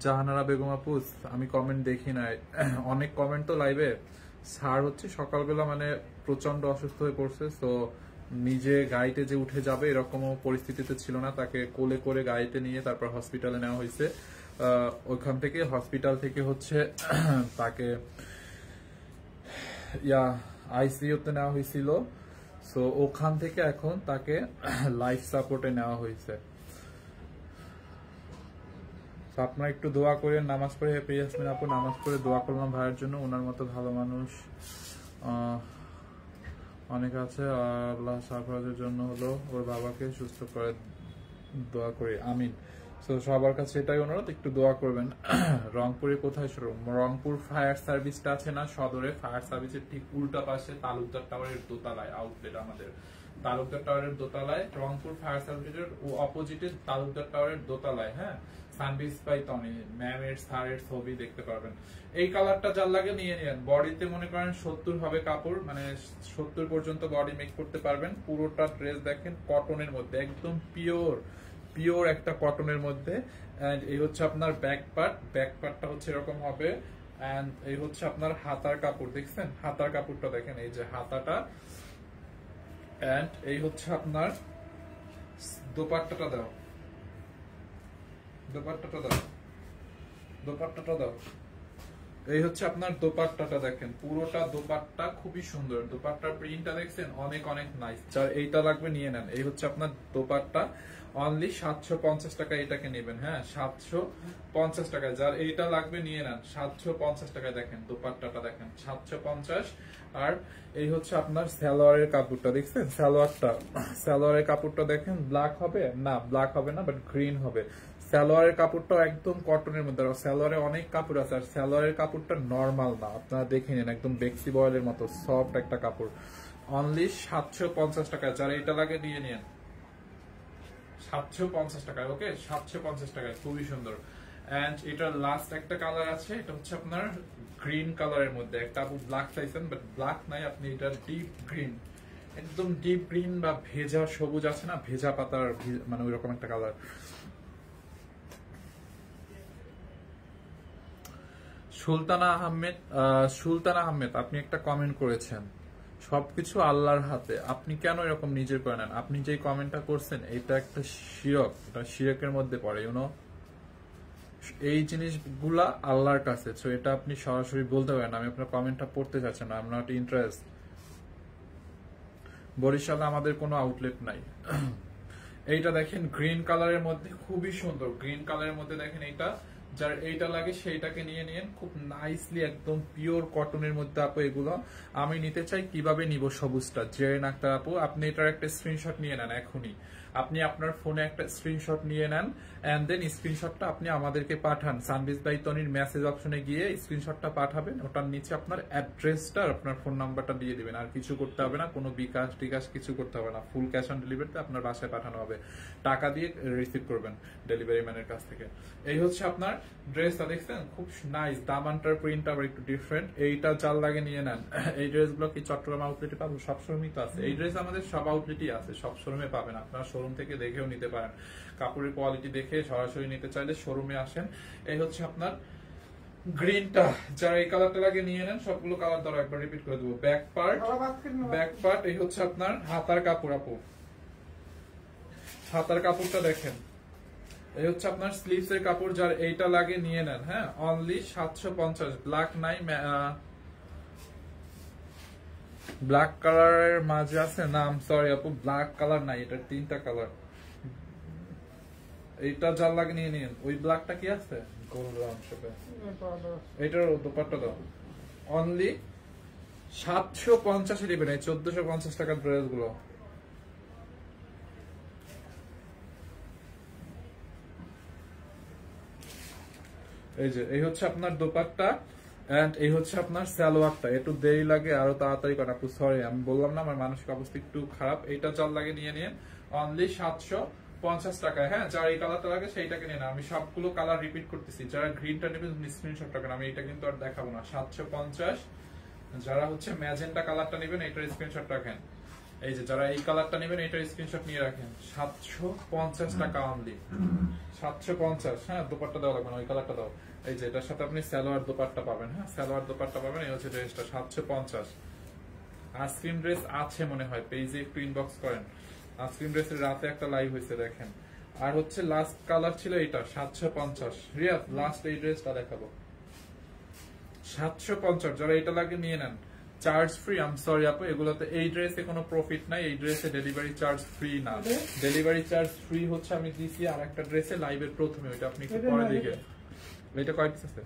জাহানারা বেগম আপু, আমি কমেন্ট দেখি নাই, অনেক কমেন্ট তো লাইভে। স্যার হচ্ছে সকালবেলা প্রচন্ড অসুস্থ হয়ে পড়ছে। তো নিজে গাড়িতে যে উঠে যাবে এরকমও পরিস্থিতিতে ছিল না, তাকে কোলে করে গাড়িতে নিয়ে তারপর হসপিটালে নেওয়া হয়েছে। ওইখান থেকে হসপিটাল থেকে হচ্ছে তাকে আইসিইউতে নেওয়া হয়েছিল। সো ওখান থেকে এখন তাকে লাইফ সাপোর্টে নেওয়া হয়েছে। আপনারা একটু দোয়া করে, নামাজ পড়ে হ্যাপি ইয়াসমিন আপু, নামাজ পড়ে দোয়া করলাম ভাইয়ের জন্য। ওনার মতো ভালো মানুষ অনেক আছে। আল্লাহ সারফরাজের জন্য হলো ওর বাবাকে সুস্থ করে দোয়া করি, আমিন। তো সবার কাছে এটাই অনুরোধ, একটু দোয়া করবেন। রংপুরে কোথায় শোরুম? রংপুর ফায়ার সার্ভিসটা আছে না সদরে, ফায়ার সার্ভিসের ঠিক উল্টা পাশে তালুকদার টাওয়ারের দোতলায় আউটলেট আমাদের। তালুকদার টাওয়ারের দোতলায়, রংপুর ফায়ার সার্ভিসের অপোজিটে তালুকদার টাওয়ারের দোতলায়। হ্যাঁ, সানবিস বাই টনি ম্যামের স্যারের ছবি দেখতে পারবেন। এই কালারটা যার লাগে নিয়ে নেন। বডিতে মনে করেন 70 হবে কাপড়, 70 পর্যন্ত বডি মেক করতে পারবেন। পুরোটা ড্রেস দেখেন কটনের মধ্যে, একদম পিওর একটা কটনের মধ্যে। এন্ড এই হচ্ছে আপনার ব্যাক পার্টটা হচ্ছে এরকম হবে। এন্ড এই হচ্ছে আপনার হাতার কাপড়, দেখছেন হাতার কাপড়টা দেখেন, এই যে হাতাটা। এন্ড এই হচ্ছে আপনার দোপাট্টাটা দাও, দোপাট্টাটা দাও। এই হচ্ছে আপনার দোপাট্টাটা দেখেন, পুরোটা দোপাট্টা খুবই সুন্দর। দোপাট্টার প্রিন্টটা দেখছেন, অনেক অনেক নাইস। যার এইটা লাগবে নিয়ে নেন। এই হচ্ছে আপনার দোপাট্টা, অনলি 750 টাকা এটাকে নেবেন। হ্যাঁ 750 টাকায়, যার এইটা লাগবে নিয়ে নেন। 750 টাকায় দেখেন দোপাট্টাটা দেখেন 750। আর এই হচ্ছে আপনার সালোয়ারের কাপড়টা, দেখছেন সালোয়ারের কাপড়টা দেখেন, ব্ল্যাক হবে না, ব্ল্যাক হবে না, বাট গ্রিন হবে। সালোয়ারের কাপড়টা একদম কটনের মধ্যে, সালোয়ারে অনেক কাপড় আছে, আর সালোয়ারের কাপড়টা নর্মাল না, আপনারা দেখে নিন, একদম বেক্সি বয়েলের মতো সফট একটা কাপড়। অনলি 750 টাকায়, যারা এটা লাগে নিয়ে নিন 750 টাকায়। ওকে 750 টাকায়, খুবই সুন্দর। এন্ড এটার লাস্ট একটা কালার আছে, এটা হচ্ছে আপনার গ্রিন কালারের মধ্যে। একটা আপু ব্ল্যাক চাইছেন, বাট ব্ল্যাক নাই, আপনি এটা ডিপ গ্রিন, একদম ডিপ গ্রিন বা ভেজা সবুজ আছে না, ভেজা পাতার মানে ওইরকম একটা কালার। সুলতানা আহমেদ আপনি একটা কমেন্ট করেছেন, সবকিছু আল্লাহর হাতে, আপনি কেন এরকম নিজের করে নেন? আপনি যে কমেন্টটা করছেন এটা একটা শিরক, এটা শিরকের মধ্যে পড়ে, ইউনো। এই জিনিসগুলা আল্লাহর কাছে, সো এটা আপনি সরাসরি বলতে পারেন। আমি আপনার কমেন্টটা পড়তে চাচ্ছি না, আই এম নট ইন্টারেস্ট। বরিশালে আমাদের কোনো আউটলেট নাই। এইটা দেখেন গ্রিন কালারের মধ্যে, খুবই সুন্দর গ্রিন কালারের মধ্যে দেখেন, এইটা যার এইটা লাগে সেইটাকে নিয়ে নিন, খুব নাইসলি একদম পিওর কটনের মধ্যে আপু এগুলো। আমি নিতে চাই, কিভাবে নিব সবুজটা? জেরিন আক্তার আপু, আপনি এটার একটা স্ক্রিনশট নিয়ে নেন এখনই, আপনি আপনার ফোনে একটা স্ক্রিনশট নিয়ে নেন, এন্ড দেন স্ক্রিনশটটা আপনি আমাদেরকে পাঠান। সানবিজ বাই তনির মেসেজ অপশনে গিয়ে স্ক্রিনশটটা পাঠাবেন, ওটার নিচে আপনার অ্যাড্রেসটা আর আপনার ফোন নাম্বারটা দিয়ে দিবেন। আর কিছু করতে হবে না, কোনো বিকাশ টিকাশ কিছু করতে হবে না, ফুল ক্যাশ অন ডেলিভারিতে আপনার বাসায় পাঠানো হবে, টাকা দিয়ে রিসিভ করবেন ডেলিভারি ম্যানের কাছ থেকে। এই হচ্ছে আপনার ড্রেসটা, দেখছেন খুব নাইস, দামানটার প্রিন্ট আবার একটু ডিফারেন্ট। এইটা চাল লাগে নিয়ে নেন। এই ড্রেসগুলো কি চট্টগ্রাম আউটলেটে পাবো? সব শোরুমই তো আছে এই ড্রেস, আমাদের সব আউটলেটই আছে, সব শোরুমে পাবেন, আপনারা শোরুম থেকে দেখেও নিতে পারেন। কাপড়ের কোয়ালিটি দেখে সরাসরি নিতে চাইলে শোরুমে আসেন। এই হচ্ছে আপনার গ্রিনটা, যারা এই কালারটা লাগে নিয়ে নেন। সবগুলো কালার দ্বারা একবার রিপিট করে দেবো। ব্যাক পার্ট এই হচ্ছে আপনার হাতার কাপড় আপু, হাতার কাপড়টা দেখেন, এই হচ্ছে আপনার স্লিভস এর কাপড়, যার এইটা লাগে নিয়ে নেন। হ্যাঁ অনলি 750। ব্ল্যাক নাই, ব্ল্যাক কালারের মাঝে আছে না, আই এম সরি আপু, ব্ল্যাক কালার নাই, এটা তিনটা কালার। এইটা যার লাগে নিয়ে নিন। ওই ব্ল্যাকটা কি আছে গোল্ড রাউন্ড শেপে, এটার দোপাট্টা দাও। অনলি 750 দিবেন এই 1450 টাকার ড্রেস গুলো। এই যে এই হচ্ছে আপনার দোপাট্টা, এন্ড এই হচ্ছে আপনার সালোয়ারটা। একটু দেরি লাগে, আরো তাড়াতাড়ি করেন আপু, সরি আমি বললাম না, আমার মানসিক অবস্থা একটু খারাপ। এইটা চাল লাগে নিয়ে নিন অনলি 750 টাকায়। হ্যাঁ যার এই কালারটা লাগে সেইটাকে নিয়ে না, আমি সবগুলো কালার রিপিট করতেছি। যারা গ্রিনটা নেবেন স্ক্রিনশট রাখেন, আমি এটা কিন্তু আর দেখাবো না। 750। যারা হচ্ছে ম্যাজেন্টা কালারটা নেবেন এটার স্ক্রিনশট রাখেন। এই যে যারা এই কালারটা নেবেন এটার স্ক্রিনশট নিয়ে রাখেন। 750 টাকা অনলি, 750। হ্যাঁ দোপাট্টা দেওয়া লাগবে না, ওই কালারটা দাও। এই যে এটার সাথে আপনি সালোয়ার দোপাট্টা পাবেন। হ্যাঁ সালোয়ার দোপাট্টা পাবেন। এই হচ্ছে ড্রেসটা 750। আইসক্রিম ড্রেস আছে মনে হয়, পেজে একটু ইনবক্স করেন। আইসক্রিম ড্রেসের রাতে একটা লাইভ হয়েছে দেখেন। আর হচ্ছে লাস্ট কালার ছিল এটা 750। রিয়া লাস্ট এই ড্রেসটা দেখাবো 750। যারা এটা লাগে নিয়ে নেন, charge free. I am sorry আপু, এগুলোতে এই ড্রেসে কোনো প্রফিট নাই, এই ড্রেসে ডেলিভারি চার্জ ফ্রি না। ডেলিভারি চার্জ ফ্রি হচ্ছে আমি দিছি আর একটা ড্রেসে লাইভের প্রথমে, ওইটা আপনি একটু পরে দেখে। এটা কয় পিস আছে?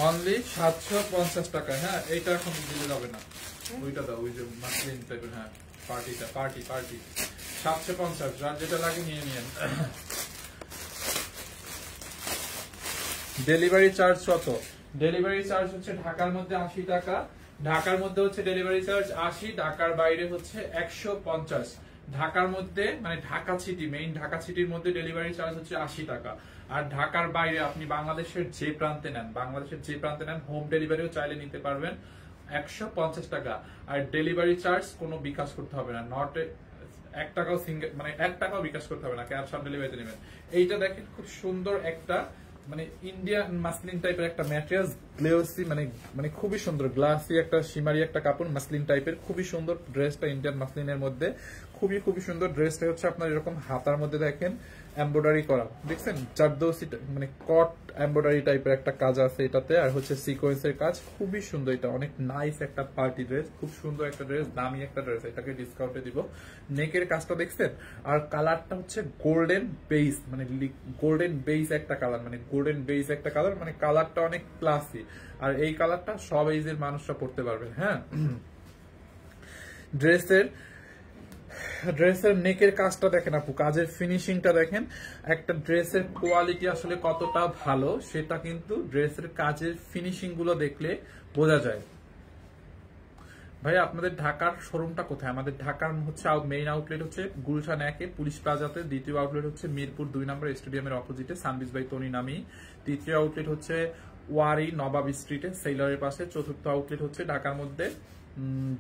অনলি 750 টাকা। হ্যাঁ এইটা এখন দিলে যাবে না, ওইটা দাও, ওই যে মাসলিন টাইপের। হ্যাঁ পার্টিটা, পার্টি 750। যার যেটা লাগে নিয়ে নিন। ডেলিভারি চার্জ কত? ডেলিভারি চার্জ হচ্ছে ঢাকার মধ্যে 80 টাকা, ঢাকার মধ্যে হচ্ছে ডেলিভারি চার্জ 80, ঢাকার বাইরে হচ্ছে 150। ঢাকার মধ্যে মানে ঢাকা সিটি, মেইন ঢাকা সিটির মধ্যে ডেলিভারি চার্জ হচ্ছে 80 টাকা। আর ঢাকার বাইরে আপনি বাংলাদেশের যে প্রান্তে নেন, হোম ডেলিভারিও চাইলে নিতে পারবেন 150 টাকা। আর ডেলিভারি চার্জ কোনো বিকাশ করতে হবে না, নট 1 টাকাও সিঙ্গেল, মানে 1 টাকাও বিকাশ করতে হবে না, ক্যাশ অন ডেলিভারিতে নেবেন। এইটা দেখেন খুব সুন্দর একটা মানে ইন্ডিয়ান মাসলিন টাইপের একটা ম্যাটেরিয়াল, গ্লেসি মানে খুবই সুন্দর, গ্লাসি একটা শিমারি একটা কাপড়, মাসলিন টাইপের, খুবই সুন্দর ড্রেসটা, ইন্ডিয়ান মাসলিনের মধ্যে খুবই সুন্দর ড্রেসটা হচ্ছে আপনার এরকম হাতার মধ্যে দেখেন, এমব্রয়ডারি করা, দেখছেন জারদৌসি মানে কট এমব্রয়ডারি টাইপের একটা কাজ আছে এটাতে, আর হচ্ছে সিকোয়েন্সের কাজ, খুবই সুন্দর। এটা অনেক নাইস একটা পার্টি ড্রেস, খুব সুন্দর একটা ড্রেস, দামি একটা ড্রেস, এটাকে ডিসকাউন্টে দিব। নেকের কাজটা দেখছেন, আর কালারটা হচ্ছে গোল্ডেন বেস, মানে গোল্ডেন বেস একটা কালার, মানে গোল্ডেন বেস একটা কালার, মানে কালারটা অনেক ক্লাসি। আর এই কালারটা সব এজের মানুষরা পড়তে পারবে। হ্যাঁ, ড্রেসের নেকের কাজটা দেখেন আপু, কাজের ফিনিশিংটা দেখেন। একটা ড্রেসের কোয়ালিটি আসলে কতটা ভালো সেটা কিন্তু ড্রেসের কাজের ফিনিশিং গুলো দেখলে বোঝা যায়। ভাই আপনাদের ঢাকার শোরুমটা কোথায়? আমাদের ঢাকার হচ্ছে মেইন আউটলেট হচ্ছে গুলশান 1-এ পুলিশ প্লাজাতে, দ্বিতীয় আউটলেট হচ্ছে মিরপুর 2 নম্বর স্টেডিয়ামের অপোজিটে সানবিজ বাই তনি নামি, তৃতীয় আউটলেট হচ্ছে ওয়ারি নবাব স্ট্রিটে সেইলারের পাশে, চতুর্থ আউটলেট হচ্ছে ঢাকার মধ্যে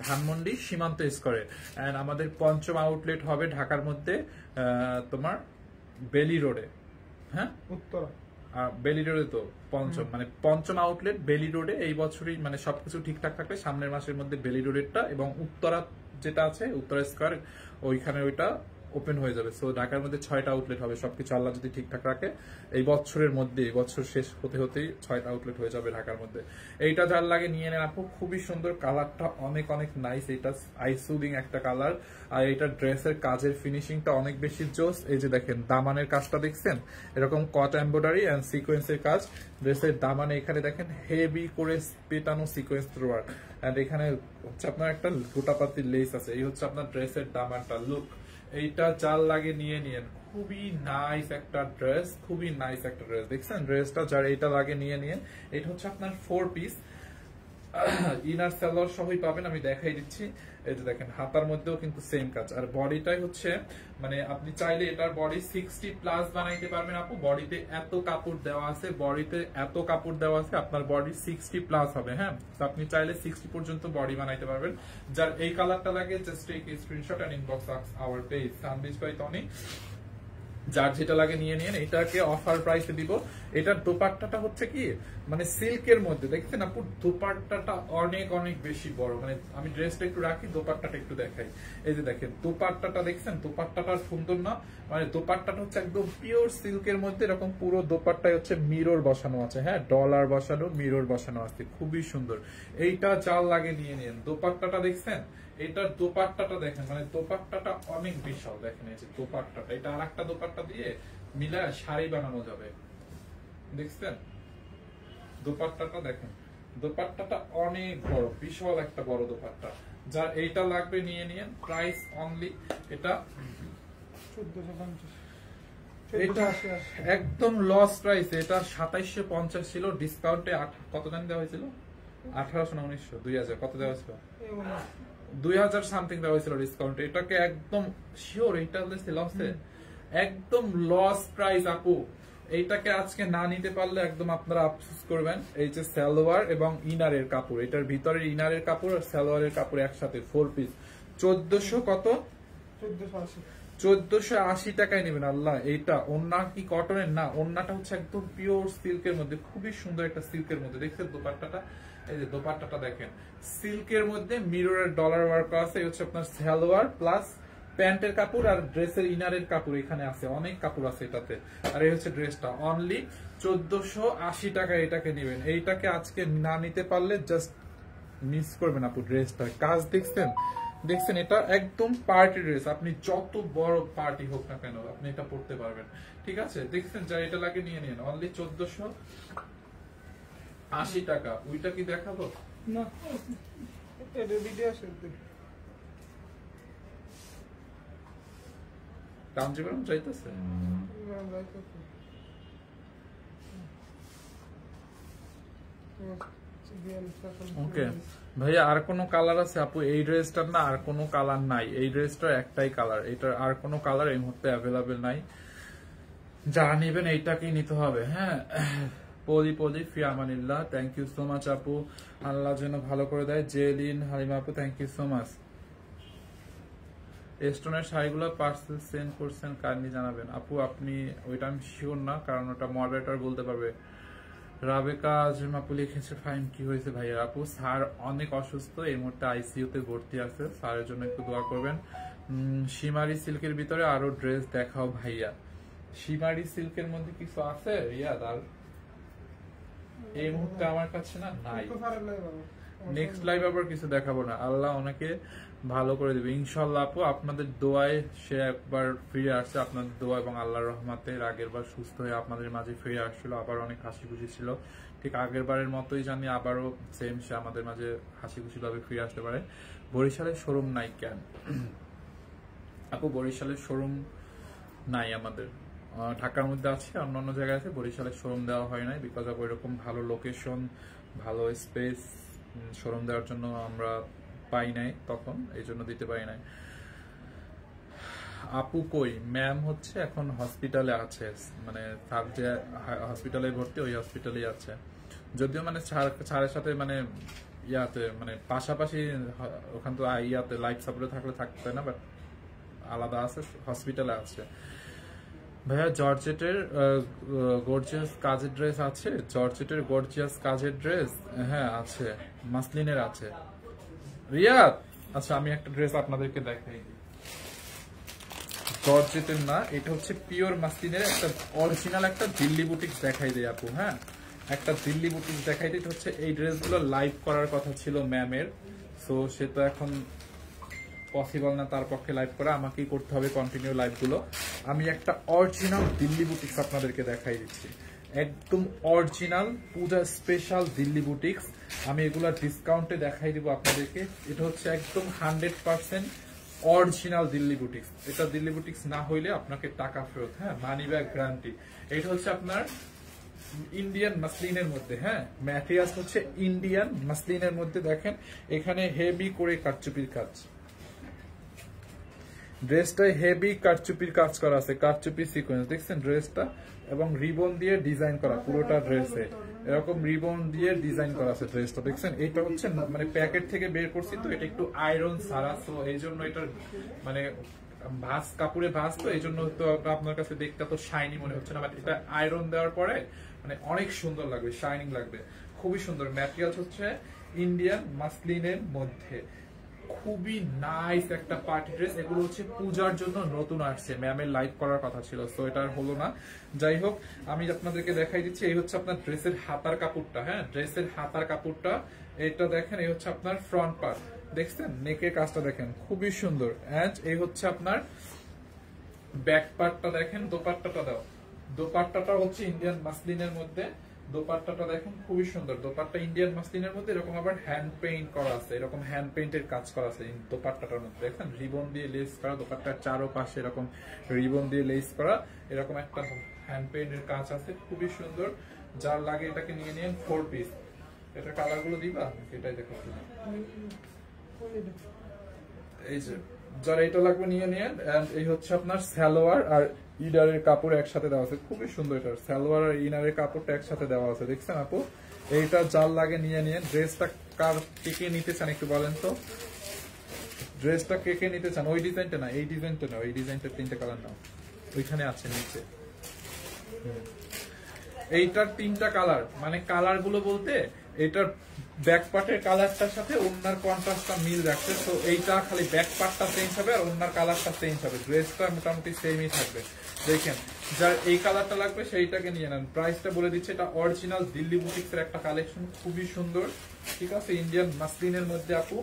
ধানমন্ডি সীমান্ত স্কোয়ারে, এন্ড আমাদের পঞ্চম আউটলেট হবে ঢাকার মধ্যে তোমার বেলি রোডে। হ্যাঁ, উত্তরা বেলি রোডে তো পঞ্চম, মানে পঞ্চম আউটলেট বেলি রোডে। এই বছরই মানে সবকিছু ঠিকঠাক থাকলে সামনের মাসের মধ্যে বেলি রোডেরটা এবং উত্তরা যেটা আছে উত্তরা স্কোয়ার ওইখানে ওইটা ওপেন হয়ে যাবে। সো ঢাকার মধ্যে 6টা আউটলেট হবে, সবকিছু আল্লাহ যদি ঠিকঠাক রাখে এই বছরের মধ্যে, এই বছর শেষ হতে হতেই 6টা আউটলেট হয়ে যাবে ঢাকার মধ্যে। এইটা যার লাগে নিয়ে নেন আপু, খুবই সুন্দর, কালারটা অনেক অনেক নাইস, এটা আইসুদিং একটা কালার। আর এটা ড্রেসের কাজের ফিনিশিংটা অনেক বেশি জোস। এই যে দেখেন দামানের কাজটা দেখছেন, এরকম কট এমব্রয়ডারি এন্ড সিকোয়েন্সের কাজ। ড্রেসের দামানে এখানে দেখেন হেভি করে পেটানো সিকোয়েন্স ওয়ার্ক, এন্ড এখানে হচ্ছে আপনার একটা গোটাপাতির লেস আছে। এই হচ্ছে আপনার ড্রেসের দামানটা, লুক। এইটা যার লাগে নিয়ে নিয়েন, খুবই নাইস একটা ড্রেস, খুবই নাইস একটা ড্রেস, দেখছেন ড্রেসটা যার এইটা লাগে নিয়ে নিয়েন। এটা হচ্ছে আপনার 4 পিস, ইনার সালোয়ার সহই পাবেন, আমি দেখাই দিচ্ছি। এই যে দেখেন হাতার মধ্যেও কিন্তু সেম কাজ, আর বডিটাই হচ্ছে মানে আপনি চাইলে এটার বডি 60 প্লাস বানাইতে পারবেন আপু। বডিতে এত কাপড় দেওয়া আছে, বডিতে এত কাপড় দেওয়া আছে, আপনার বডি 60 প্লাস হবে। হ্যাঁ, তো আপনি চাইলে 60 পর্যন্ত বডি বানাইতে পারবেন। যার এই কালারটা লাগে just take a screenshot and inbox our page সানবিজ বাই টনি, যার যেটা লাগে নিয়ে নিন। এটাকে অফার প্রাইসে দিব। এটার দোপাট্টাটা হচ্ছে কি মানে সিল্কের মধ্যে, দেখছেন আপু দোপাট্টাটা অনেক অনেক বেশি বড়, মানে আমি ড্রেসটা একটু রাখি, দোপাট্টাটা একটু দেখাই। এই যে দেখেন দোপাট্টাটা দেখছেন, দোপাট্টাটা সুন্দর না, মানে দোপাট্টাটা হচ্ছে একদম পিওর সিল্কের মধ্যে, এরকম পুরো দোপাট্টায় হচ্ছে মিরর বসানো আছে। হ্যাঁ, ডলার বসানো, মিরর বসানো আছে, খুবই সুন্দর। এইটা চাল লাগে নিয়ে নিন। দোপাট্টাটা দেখছেন, এটার দোপাট্টাটা দেখেন, মানে দোপাট্টাটা অনেক বিশাল, দেখেন এই যে দোপাট্টাটা, এটা আর একটা দোপাট্টা দিয়ে মিলে শাড়ি বানানো যাবে, দেখছেন দোপাট্টাটা দেখেন, দোপাট্টাটা অনেক বড়, বিশাল একটা বড় দোপাট্টা। যার এইটা লাগবে নিয়ে নিন, প্রাইস অনলি এটা 1450, এটা একদম লস প্রাইস। এটা 2750 ছিল, ডিসকাউন্টে কত জানি দেওয়া হয়েছিল, 1800 না 1900, 2000 কত দেওয়া হয়েছিল, 2000 সামথিং দেওয়া হয়েছিল ডিসকাউন্ট। এটাকে একদম শিওর এইটা লসে, একদম লস প্রাইস আপু। এইটাকে আজকে না নিতে পারলে একদম আপনারা আফসোস করবেন। এই যে সালোয়ার এবং ইনারের কাপড়, এটার ভিতরে ইনারের কাপড় আর সালোয়ারের কাপড় একসাথে 4 পিস 1400 কত, 1480 টাকায় নেবেন। আল্লাহ, এইটা ওন্না কি কটনের না, ওন্নাটা হচ্ছে একদম পিওর সিল্কের মধ্যে, খুবই সুন্দর একটা সিল্কের মধ্যে, দেখছেন দোপাট্টাটা, এই যে দোপাট্টাটা দেখেন সিল্কের মধ্যে মিররের ডলার ওয়ার্ক আছে। হচ্ছে আপনার সালোয়ার প্লাস প্যান্টের কাপড় আর ড্রেসের ইনারের কাপড় এখানে আছে, অনেক কাপড় আছে এটাতে। আর এই হচ্ছে ড্রেসটা, অনলি 1480 টাকায় এটাকে নেবেন। এইটাকে আজকে না নিতে পারলে জাস্ট মিস করবেন আপু। ড্রেসটা কাজ দেখছেন, দেখছেন এটা একদম পার্টি ড্রেস, আপনি যত বড় পার্টি হোক না কেন আপনি এটা পড়তে পারবেন, ঠিক আছে। দেখছেন যা এটা লাগে নিয়ে নিন, অনলি 1480 টাকা। ওইটা কি দেখাবো না, কাঞ্জিপুরম চাইতেছে। ওকে ভাইয়া, আর কোনো কালার আছে আপু? এই ড্রেসটার না আর কোনো কালার নাই, এই ড্রেসটার একটাই কালার, এটার আর কোনো কালার এই মুহূর্তে অ্যাভেলেবেল নাই। যা নিবেন এইটাকেই নিতে হবে। হ্যাঁ, পলি ফি আমানিল্লাহ, থ্যাংক ইউ সো মাচ আপু, আল্লাহ যেন ভালো করে দেয়। জেলিন হালিমা আপু, থ্যাংক ইউ সো মাচ। স্টোনের শাড়িগুলো পার্সেল সেন্ড করছেন, কাইন্ডলি জানাবেন আপু। আপনি ওইটা আমি শিওর না, কারণ ওটা মডারেটর বলতে পারবে। রাবেকা আজম আপু লিখেছে ফাইন, কি হয়েছে ভাইয়া? আপু স্যার অনেক অসুস্থ, এই মুহূর্তে আইসিইউতে ভর্তি আছে, স্যারের জন্য একটু দোয়া করবেন। সীমারি সিল্কের ভিতরে আরো ড্রেস দেখাও ভাইয়া। শিমারি সিল্কের মধ্যে কিছু আছে রিয়াদ? আর এই মুহূর্তে আমার কাছে না নাই। নেক্সট লাইভ আবার কিছু দেখাবো না, আল্লাহ ওনাকে ভালো করে দিবে ইনশাল্লাহ। আপু আপনাদের দোয়ায় সে একবার ফিরে আসছে, আপনাদের দোয়া এবং আল্লাহর রহমতে আগের বার সুস্থ হয়ে আপনাদের মাঝে ফিরে আসছিল, আবার অনেক হাসি খুশি ছিল। ঠিক আগের বারের মতোই জানি আবারও সেম সে আমাদের মাঝে হাসি খুশি ভাবে ফিরে আসতে পারে। বরিশালের শোরুম নাই কেন আপু? বরিশালের শোরুম নাই আমাদের, ঢাকার মধ্যে আছে, অন্যান্য জায়গায় আছে। বরিশালের শোরুম দেওয়া হয় নাই বিকজ অফ ওইরকম ভালো লোকেশন, ভালো স্পেস শোরুম দেওয়ার জন্য আমরা পাই নাই তখন, এই জন্য দিতে পারি নাই। আপু কই? ম্যাম হচ্ছে এখন হসপিটালে আছে, মানে তার যে হসপিটালে ভর্তি ওই হসপিটালেই আছে। যদিও মানে ছাড়ের সাথে মানে ইয়াতে মানে পাশাপাশি, ওখান তো ইয়াতে লাইফ সাপোর্টে থাকলে থাকতে না, বাট আলাদা আছে, হসপিটালে আছে। ভাইয়া জর্জেটের গর্জিয়াস কাজের ড্রেস আছে? জর্জেটের গর্জিয়াস কাজের ড্রেস হ্যাঁ আছে, মাসলিনের আছে রিয়াদ। আচ্ছা আমি একটা ড্রেস আপনাদেরকে দেখাই, জর্জেটের না, এটা হচ্ছে পিওর মাসলিনের একটা অরিজিনাল একটা দিল্লি বুটিক্স দেখাই দেয় আপু। হ্যাঁ একটা দিল্লি বুটিক্স দেখাই দিই হচ্ছে, এই ড্রেসগুলো লাইভ করার কথা ছিল ম্যামের, সো সে তো এখন পসিবল না তার পক্ষে লাইভ করা, আমাকেই করতে হবে কন্টিনিউ লাইভগুলো। আমি একটা অরিজিনাল দিল্লি বুটিক্স আপনাদেরকে দেখাই দিচ্ছি, একদম অরিজিনাল পূজা স্পেশাল দিল্লি বুটিক্স। আমি এগুলা ডিসকাউন্টে দেখাই দিব আপনাদেরকে। এটা হচ্ছে একদম 100% অরিজিনাল দিল্লি বুটিক্স। এটা দিল্লি বুটিক্স না হইলে আপনাকে টাকা ফেরত, হ্যাঁ মানি ব্যাক গ্যারান্টি। এটা হচ্ছে আপনার ইন্ডিয়ান মাসলিনের মধ্যে, হ্যাঁ ম্যাটেরিয়ালস হচ্ছে ইন্ডিয়ান মাসলিনের মধ্যে। দেখেন এখানে হেভি করে কারচুপির কাজ, ড্রেসটায় হেভি কারচুপির কাজ করা আছে, কারচুপি সিকোয়েন্স দেখছেন ড্রেসটা, এবং রিবন দিয়ে ডিজাইন করা পুরোটা ড্রেসে, এরকম রিবন দিয়ে ডিজাইন করা আছে ড্রেসটা দেখছেন। এটা হচ্ছে মানে প্যাকেট থেকে বের করছি তো, এটা একটু আয়রন সারা, তো এই জন্য এটার মানে ভাঁজ কাপড়ে ভাঁজ, তো এই জন্য তো আপনার কাছে দেখতে তো শাইনি মনে হচ্ছে না, বাট এটা আয়রন দেওয়ার পরে মানে অনেক সুন্দর লাগবে, শাইনিং লাগবে, খুবই সুন্দর। ম্যাটেরিয়াল হচ্ছে ইন্ডিয়ান মাসলিনের মধ্যে, খুবই নাইস একটা পার্টি ড্রেস। এগুলো হচ্ছে পূজার জন্য নতুন আসছে, ম্যামের লাইভ করার কথা ছিল, সো এটা হলো না। যাই হোক আমি আপনাদেরকে দেখাই দিচ্ছি, এই হচ্ছে আপনার ড্রেসের হাতার কাপড়টা, হ্যাঁ ড্রেসের হাতার কাপড়টা এটা দেখেন। এই হচ্ছে আপনার ফ্রন্ট পার্ট, দেখছেন নেকের কাজটা দেখেন খুবই সুন্দর। এন্ড এই হচ্ছে আপনার ব্যাক পার্টটা দেখেন, দোপাট্টাটা দাও, দোপাট্টাটা হচ্ছে ইন্ডিয়ান মাসলিনের মধ্যে, দোপাট্টাটা দেখুন খুবই সুন্দর। দোপাট্টা ইন্ডিয়ান মাসলিনের মধ্যে, এরকম আবার হ্যান্ড পেইন্ট করা আছে, এরকম হ্যান্ড পেইন্টের কাজ করা আছে দোপাট্টাটার মধ্যে, দেখেন রিবন দিয়ে লেস করা, দোপাট্টার চারোপাশে এরকম রিবন দিয়ে লেস করা, এরকম একটা হ্যান্ড পেইন্টের কাজ আছে, খুবই সুন্দর। যার লাগে এটাকে নিয়ে নিন 4 পিস। এটা কালার গুলো দিবা, এটাই দেখো এই যে, যার এটা লাগবে নিয়ে নিন। এন্ড এই হচ্ছে আপনার সালোয়ার আর ইনারের কাপড় একসাথে দেওয়া আছে, খুবই সুন্দর। এটা সালোয়ার আর ইনারের কাপড়টা একসাথে দেওয়া আছে, দেখছেন আপু। এইটা যার লাগে নিয়ে নিন। ড্রেসটা কার কে কে নিতে চান একটু বলেন তো, ড্রেসটা কে কে নিতে চান? ওই ডিজাইনটা না, এই ডিজাইনটা না, এই ডিজাইনটা 3টে কালার নাও, ওইখানে আছে নিচে। এইটার 3টা কালার, মানে কালার গুলো বলতে এটার ব্যাক পার্টের কালারটার সাথে ওনার কন্ট্রাস্টটা মিল রাখছে, তো এইটা খালি ব্যাক পার্টটা চেঞ্জ হবে আর ওনার কালারটা চেঞ্জ হবে, ড্রেসটা মোটামুটি সেমই থাকবে। দেখেন যার এই কালারটা লাগবে সেইটাকে নিয়ে নেন। প্রাইসটা বলে দিচ্ছে, এটা অরিজিনাল দিল্লি বুটিক্স এর একটা কালেকশন, খুবই সুন্দর, ঠিক আছে। ইন্ডিয়ান মাসলিনের মধ্যে আপু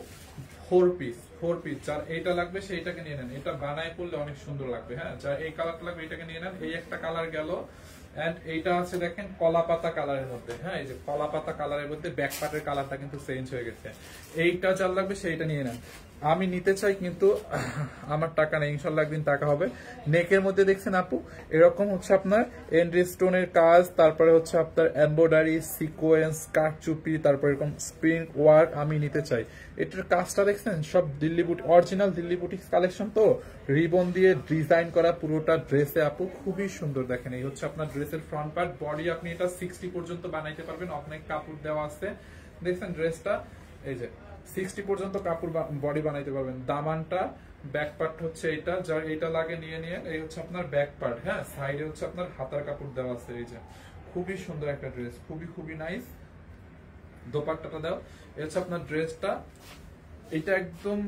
4 পিস, যার এইটা লাগবে সেইটাকে নিয়ে নেন। এটা বানায় পড়লে অনেক সুন্দর লাগবে, হ্যাঁ যার এই কালারটা লাগবে এটাকে নিয়ে নেন। এই একটা কালার গেল। এন্ড এইটা আছে দেখেন কলা পাতা কালারের মধ্যে, হ্যাঁ এই যে কলা পাতা কালারের মধ্যে ব্যাক পার্টের কালারটা কিন্তু চেঞ্জ হয়ে গেছে। এইটা যার লাগবে সেইটা নিয়ে নেন। আমি নিতে চাই কিন্তু আমার টাকা নেই, ইনশাল্লাহ একদিন টাকা হবে। নেকের মধ্যে দেখছেন আপু এরকম হচ্ছে আপনার এন্ড্রি স্টোনের কাজ, তারপরে হচ্ছে আপনার এমব্রয়ডারি, সিকোয়েন্স, কারচুপি, তারপর এরকম স্প্রিং ওয়ার্ক আমি নিতে চাই। এটার কাজটা দেখছেন সব দিল্লি বুটি, অরিজিনাল দিল্লি বুটিক্স কালেকশন, তো রিবন দিয়ে ডিজাইন করা পুরোটা ড্রেসে আপু খুবই সুন্দর। দেখেন এই হচ্ছে আপনার ড্রেসের ফ্রন্ট পার্ট, বডি আপনি এটা 60 পর্যন্ত বানাইতে পারবেন, অনেক কাপড় দেওয়া আছে দেখছেন ড্রেসটা, এই যে 60 পর্যন্ত কাপড় বডি বানাইতে পারবেন। দামানটা ব্যাক পার্ট হচ্ছে এটা, যার এটা লাগে নিয়ে নিয়ে। এই হচ্ছে আপনার ব্যাক পার্ট, হ্যাঁ সাইডে হচ্ছে আপনার হাতার কাপড় দেওয়া আছে, এই যে খুবই সুন্দর একটা ড্রেস, খুবই নাইস। দোপাট্টাটা দাও, এই হচ্ছে আপনার ড্রেসটা, এটা একদম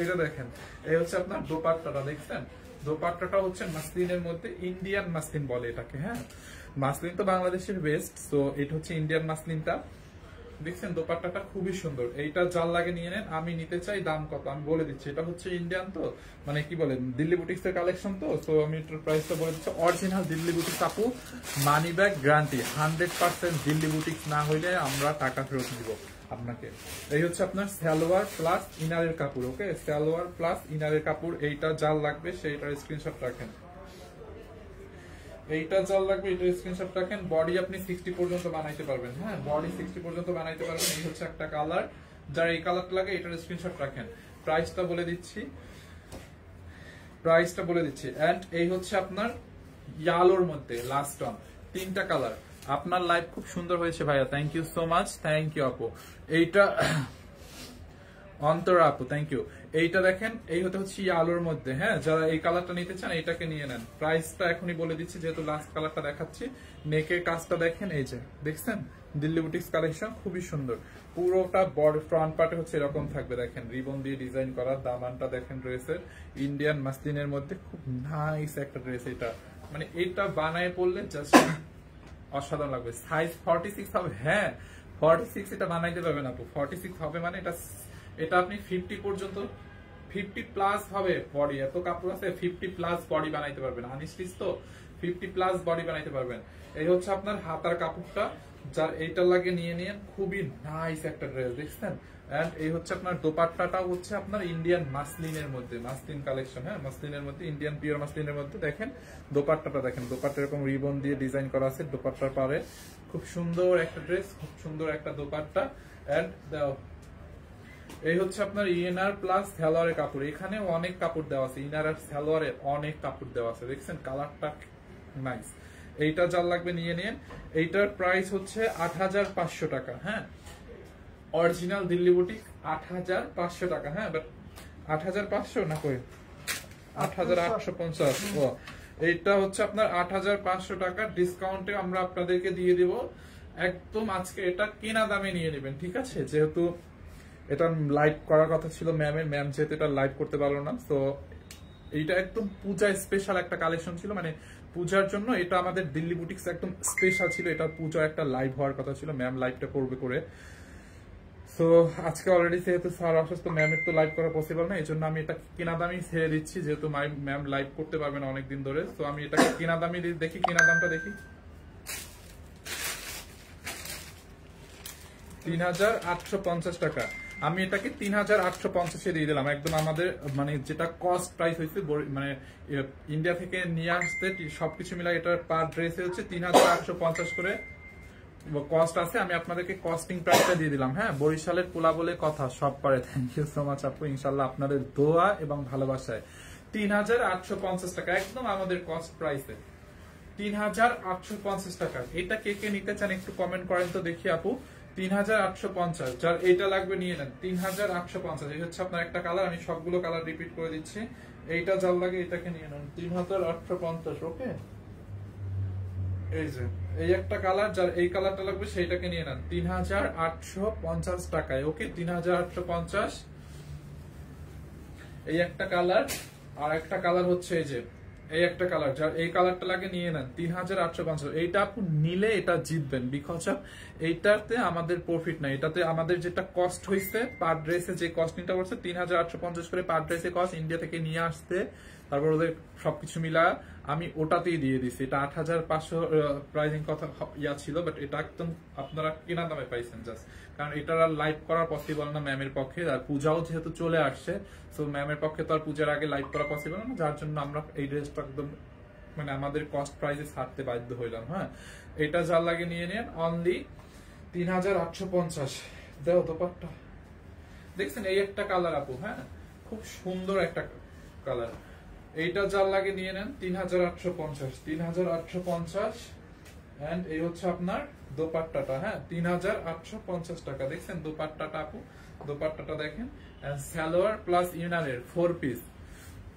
এটা দেখেন এই হচ্ছে আপনার দোপাট্টাটা, দেখছেন দোপাট্টাটা হচ্ছে মাসলিনের মধ্যে, ইন্ডিয়ান মাসলিন বলে এটাকে। হ্যাঁ, মাসলিন তো বাংলাদেশের বেস্ট, তো এটা হচ্ছে ইন্ডিয়ান মাসলিনটা। দেখছেন দোপাট্টাটা খুবই সুন্দর। এইটা যার লাগে নিয়ে নেন, আমি নিতে চাই। দাম কত আমি বলে দিচ্ছি, এটা হচ্ছে ইন্ডিয়ান তো মানে কি বলেন দিল্লি বুটিক্স এর কালেকশন তো আমি এটার প্রাইসটা বলে দিচ্ছি। অরিজিনাল দিল্লি বুটিক্স আপু, money back guarantee, 100% Delhi boutiques না হইলে আমরা টাকা ফেরত দিব আপনাকে। এই হচ্ছে আপনার সালোয়ার প্লাস ইনারের কাপড়। ওকে, সালোয়ার প্লাস ইনারের কাপড়। এইটা যার লাগবে সেইটার স্ক্রিনশট রাখেন, এইটা যার লাগবে এটার স্ক্রিনশট রাখেন। বডি আপনি 60 পর্যন্ত বানাইতে পারবেন। হ্যাঁ, বডি 60 পর্যন্ত বানাইতে পারবেন। এই হচ্ছে একটা কালার, যার এই কালারটা লাগে এটার স্ক্রিনশট রাখেন। প্রাইসটা বলে দিচ্ছি, এন্ড এই হচ্ছে আপনার ইয়ালোর মধ্যে লাস্ট অন, 3টা কালার। আপনার লাইভ খুব সুন্দর হয়েছে ভাইয়া, thank you so much, thank you আপু। এইটা অন্তরা আপু, থ্যাংক ইউ। এইটা দেখেন, এই হচ্ছে আলোর মধ্যে। হ্যাঁ, যারা এই কালারটা নিতে চান এটাকে নিয়ে নেন। প্রাইসটা এখনই বলে দিচ্ছি যেহেতু লাস্ট কালারটা দেখাচ্ছি। নেকের কাজটা দেখেন, এই যে দেখছেন দিল্লি বুটিক্স কালেকশন, খুবই সুন্দর। পুরোটা বডি ফ্রন্ট পার্টে হচ্ছে এরকম থাকবে, দেখেন রিবন দিয়ে ডিজাইন করা। দামানটা দেখেন ড্রেসের, ইন্ডিয়ান মাসলিনের মধ্যে খুব নাইস একটা ড্রেস। এটা মানে এটা বানায় পড়লে জাস্ট অসাধারণ লাগবে। সাইজ 46 হবে। হ্যাঁ 46 এটা বানাইতে পারবেন আপু, 46 হবে মানে এটা আপনি 50 পর্যন্ত, 50 প্লাস হবে বডি। এত কাপড় আছে, 50 প্লাস বডি বানাইতে পারবেন। আনস্টিচ তো 50 প্লাস বডি বানাইতে পারবেন। এই হচ্ছে আপনার হাতার কাপড়টা, যার এইটা লাগে নিয়ে নিন। খুবই নাইস একটা ড্রেস, দেখছেন। এন্ড এই হচ্ছে আপনার দোপাট্টাটাও হচ্ছে আপনার ইন্ডিয়ান মাসলিনের মধ্যে, মাসলিন কালেকশন। হ্যাঁ, মাসলিনের মধ্যে, ইন্ডিয়ান পিওর মাসলিনের মধ্যে। দেখেন দোপাট্টাটা দেখেন, দোপাট্টা এরকম রিবন দিয়ে ডিজাইন করা আছে দোপাট্টার পারে। খুব সুন্দর একটা ড্রেস, খুব সুন্দর একটা দোপাট্টা। এন্ড এই হচ্ছে আপনার ইনার প্লাস সালোয়ারের কাপড়। এখানে অনেক কাপড় দেওয়া আছে, ইনার আর সালোয়ারে অনেক কাপড় দেওয়া আছে, দেখছেন কালারটা নাইস। এইটা যার লাগবে নিয়ে নিন। এইটার প্রাইস হচ্ছে 8500 টাকা। হ্যাঁ, অরিজিনাল দিল্লি বুটিক 8500 টাকা। হ্যাঁ, বাট 8500 না কই 8850। ও, এইটা হচ্ছে আপনার 8500 টাকা। ডিসকাউন্টে আমরা আপনাদেরকে দিয়ে দিব একদম আজকে। এটা কেনা দামে নিয়ে নেবেন, ঠিক আছে। যেহেতু এটা লাইভ করার কথা ছিল ম্যামের, ম্যাম যেহেতু এটা লাইভ করতে পারলো না, তো এইটা একদম পূজা স্পেশাল একটা কালেকশন ছিল। মানে পূজার জন্য এটা আমাদের দিল্লি বুটিক্স একদম স্পেশাল ছিল। এটা পূজা একটা লাইভ হওয়ার কথা ছিল, ম্যাম লাইভটা করবে করে। সো আজকে অলরেডি যেহেতু স্যার অসুস্থ, ম্যামের তো লাইভ করা পসিবল না, এই জন্য আমি এটা কেনা দামই ছেড়ে দিচ্ছি। যেহেতু ম্যাম লাইভ করতে পারবে না অনেকদিন ধরে, তো আমি এটাকে কেনা দামই দেখি। কেনা দামটা দেখি 3850 টাকা। আমি এটাকে 3850 দিয়ে দিলাম একদম। আমাদের মানে যেটা কস্ট প্রাইস হয়েছে, মানে ইন্ডিয়া থেকে নিয়ে আসতে সবকিছু মিলাই এটার পার ড্রেসে হচ্ছে 3850 করে কস্ট আছে। আমি আপনাদেরকে কস্টিং প্রাইসটা দিয়ে দিলাম। হ্যাঁ, বরিশালের পোলা বলে কথা, সব পারে। থ্যাংক ইউ সো মাচ আপু, ইনশাল্লাহ আপনাদের দোয়া এবং ভালোবাসায় 3850 টাকা একদম আমাদের কস্ট প্রাইসে। 3850 টাকা। এটা কে কে নিতে চান একটু কমেন্ট করেন তো দেখি আপু। 3850, যার এইটা লাগবে নিয়ে নেন। 3850, এই হচ্ছে আপনার একটা কালার। আমি সবগুলো কালার রিপিট করে দিচ্ছি। এইটা যার লাগে এটাকে নিয়ে নেন 3850। ওকে, এই যে এই একটা কালার, যার এই কালারটা লাগবে সেইটাকে নিয়ে নেন 3850 টাকায়। ওকে, 3850। এই একটা কালার, আর একটা কালার হচ্ছে এই যে এই একটা কালার, যার এই কালারটা লাগে নিয়ে নেন 3850। এইটা আপনি নিলে এটা জিতবেন, বিকজ অফ এইটাতে আমাদের প্রফিট নাই। এটাতে আমাদের যেটা কস্ট হয়েছে পার ড্রেসে, যে কস্টিংটা করছে 3850 করে পার ড্রেসে কস্ট, ইন্ডিয়া থেকে নিয়ে আসতে, তারপর ওদের সবকিছু মিলা আমি ওটাতেই দিয়ে দিছি। এটা 8500 প্রাইসিং কথা ইয়া ছিল, বাট এটা একদম আপনারা কেনা দামে পাইছেন জাস্ট। কারণ এটা আর লাইভ করা পসিবল না ম্যামের পক্ষে, আর পূজাও যেহেতু চলে আসছে, সো ম্যামের পক্ষে তো আর পূজার আগে লাইভ করা পসিবল না, যার জন্য আমরা এই ড্রেসটা একদম মানে আমাদের কস্ট প্রাইসে ছাড়তে বাধ্য হইলাম। হ্যাঁ, এটা যার লাগে নিয়ে নেন অনলি 3850। দেখো দোপাট্টা দেখছেন, এই একটা কালার আপু। হ্যাঁ, খুব সুন্দর একটা কালার। এইটা যার লাগে নিয়ে নেন 3850। 3850। এন্ড এই হচ্ছে আপনার দোপাট্টাটা। হ্যাঁ, 3850 টাকা। দেখছেন দোপাট্টাটা আপু, দোপাট্টাটা দেখেন। সালোয়ার প্লাস ইনারের 4 পিস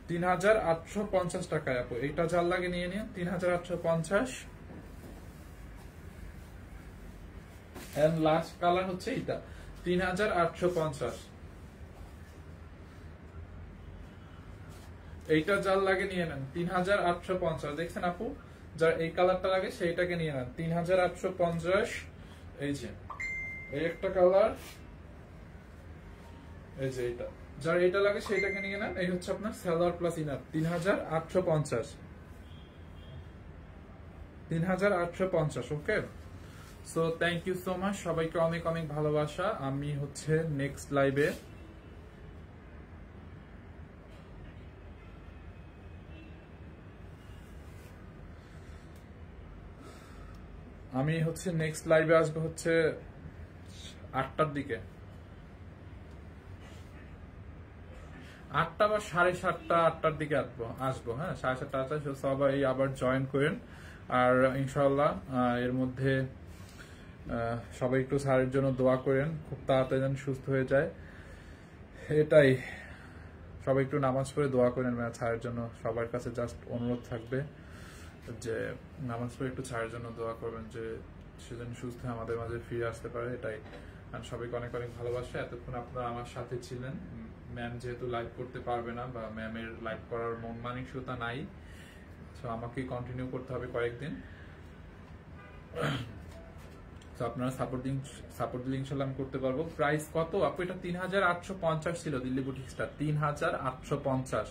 3850 টাকায় আপু। এইটা যার লাগে নিয়ে নিন 3850। এন্ড লাস্ট কালার হচ্ছে এটা 3850। এইটা যার লাগে নিয়ে নেন 3850। দেখছেন আপু, যার এই কালারটা লাগে সেইটাকে নিয়ে নেন 3850। এই যে এই একটা কালার, এই যে এটা, যার এটা লাগে সেইটাকে নিয়ে নেন। এই হচ্ছে আপনার salwar plus inner 3850, 3850। Okay, so thank you so much, সবাইকে অনেক অনেক ভালোবাসা। আমি হচ্ছে নেক্সট লাইভে আসবো হচ্ছে 8টার দিকে, 8টা বা 7:30, 8টার দিকে আসবো। হ্যাঁ, 7:30, 8টা সবাই আবার জয়েন করেন। আর ইনশাল্লাহ এর মধ্যে সবাই একটু স্যারের জন্য দোয়া করেন, খুব তাড়াতাড়ি যেন সুস্থ হয়ে যায়। এটাই, সবাই একটু নামাজ পড়ে দোয়া করেন স্যারের জন্য। সবার কাছে জাস্ট অনুরোধ থাকবে যে নামাজ পড়ে একটু স্যারের জন্য দোয়া করবেন, যে সে যেন সুস্থ হয়ে আমাদের মাঝে ফিরে আসতে পারে। এটাই। আর সবাইকে অনেক অনেক ভালোবাসা। এতক্ষণ আপনারা আমার সাথে ছিলেন। ম্যাম যেহেতু লাইভ করতে পারবে না, বা ম্যামের লাইভ করার মন মানসিকতা নাই, তো আমাকেই কন্টিনিউ করতে হবে কয়েকদিন। তো আপনারা সাপোর্ট দিলে ইনশাল্লাহ আমি করতে পারবো। প্রাইস কত আপু? এটা 3850 ছিল দিল্লি বুটিক্সটা, 3850,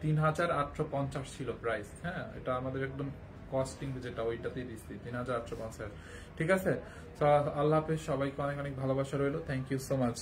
3850 ছিল প্রাইস। হ্যাঁ, এটা আমাদের একদম কস্টিং যেটা, ওইটাতেই দিচ্ছি 3850। ঠিক আছে, তো আল্লাহ হাফেজ, সবাইকে অনেক অনেক ভালোবাসা রইলো। Thank you so much.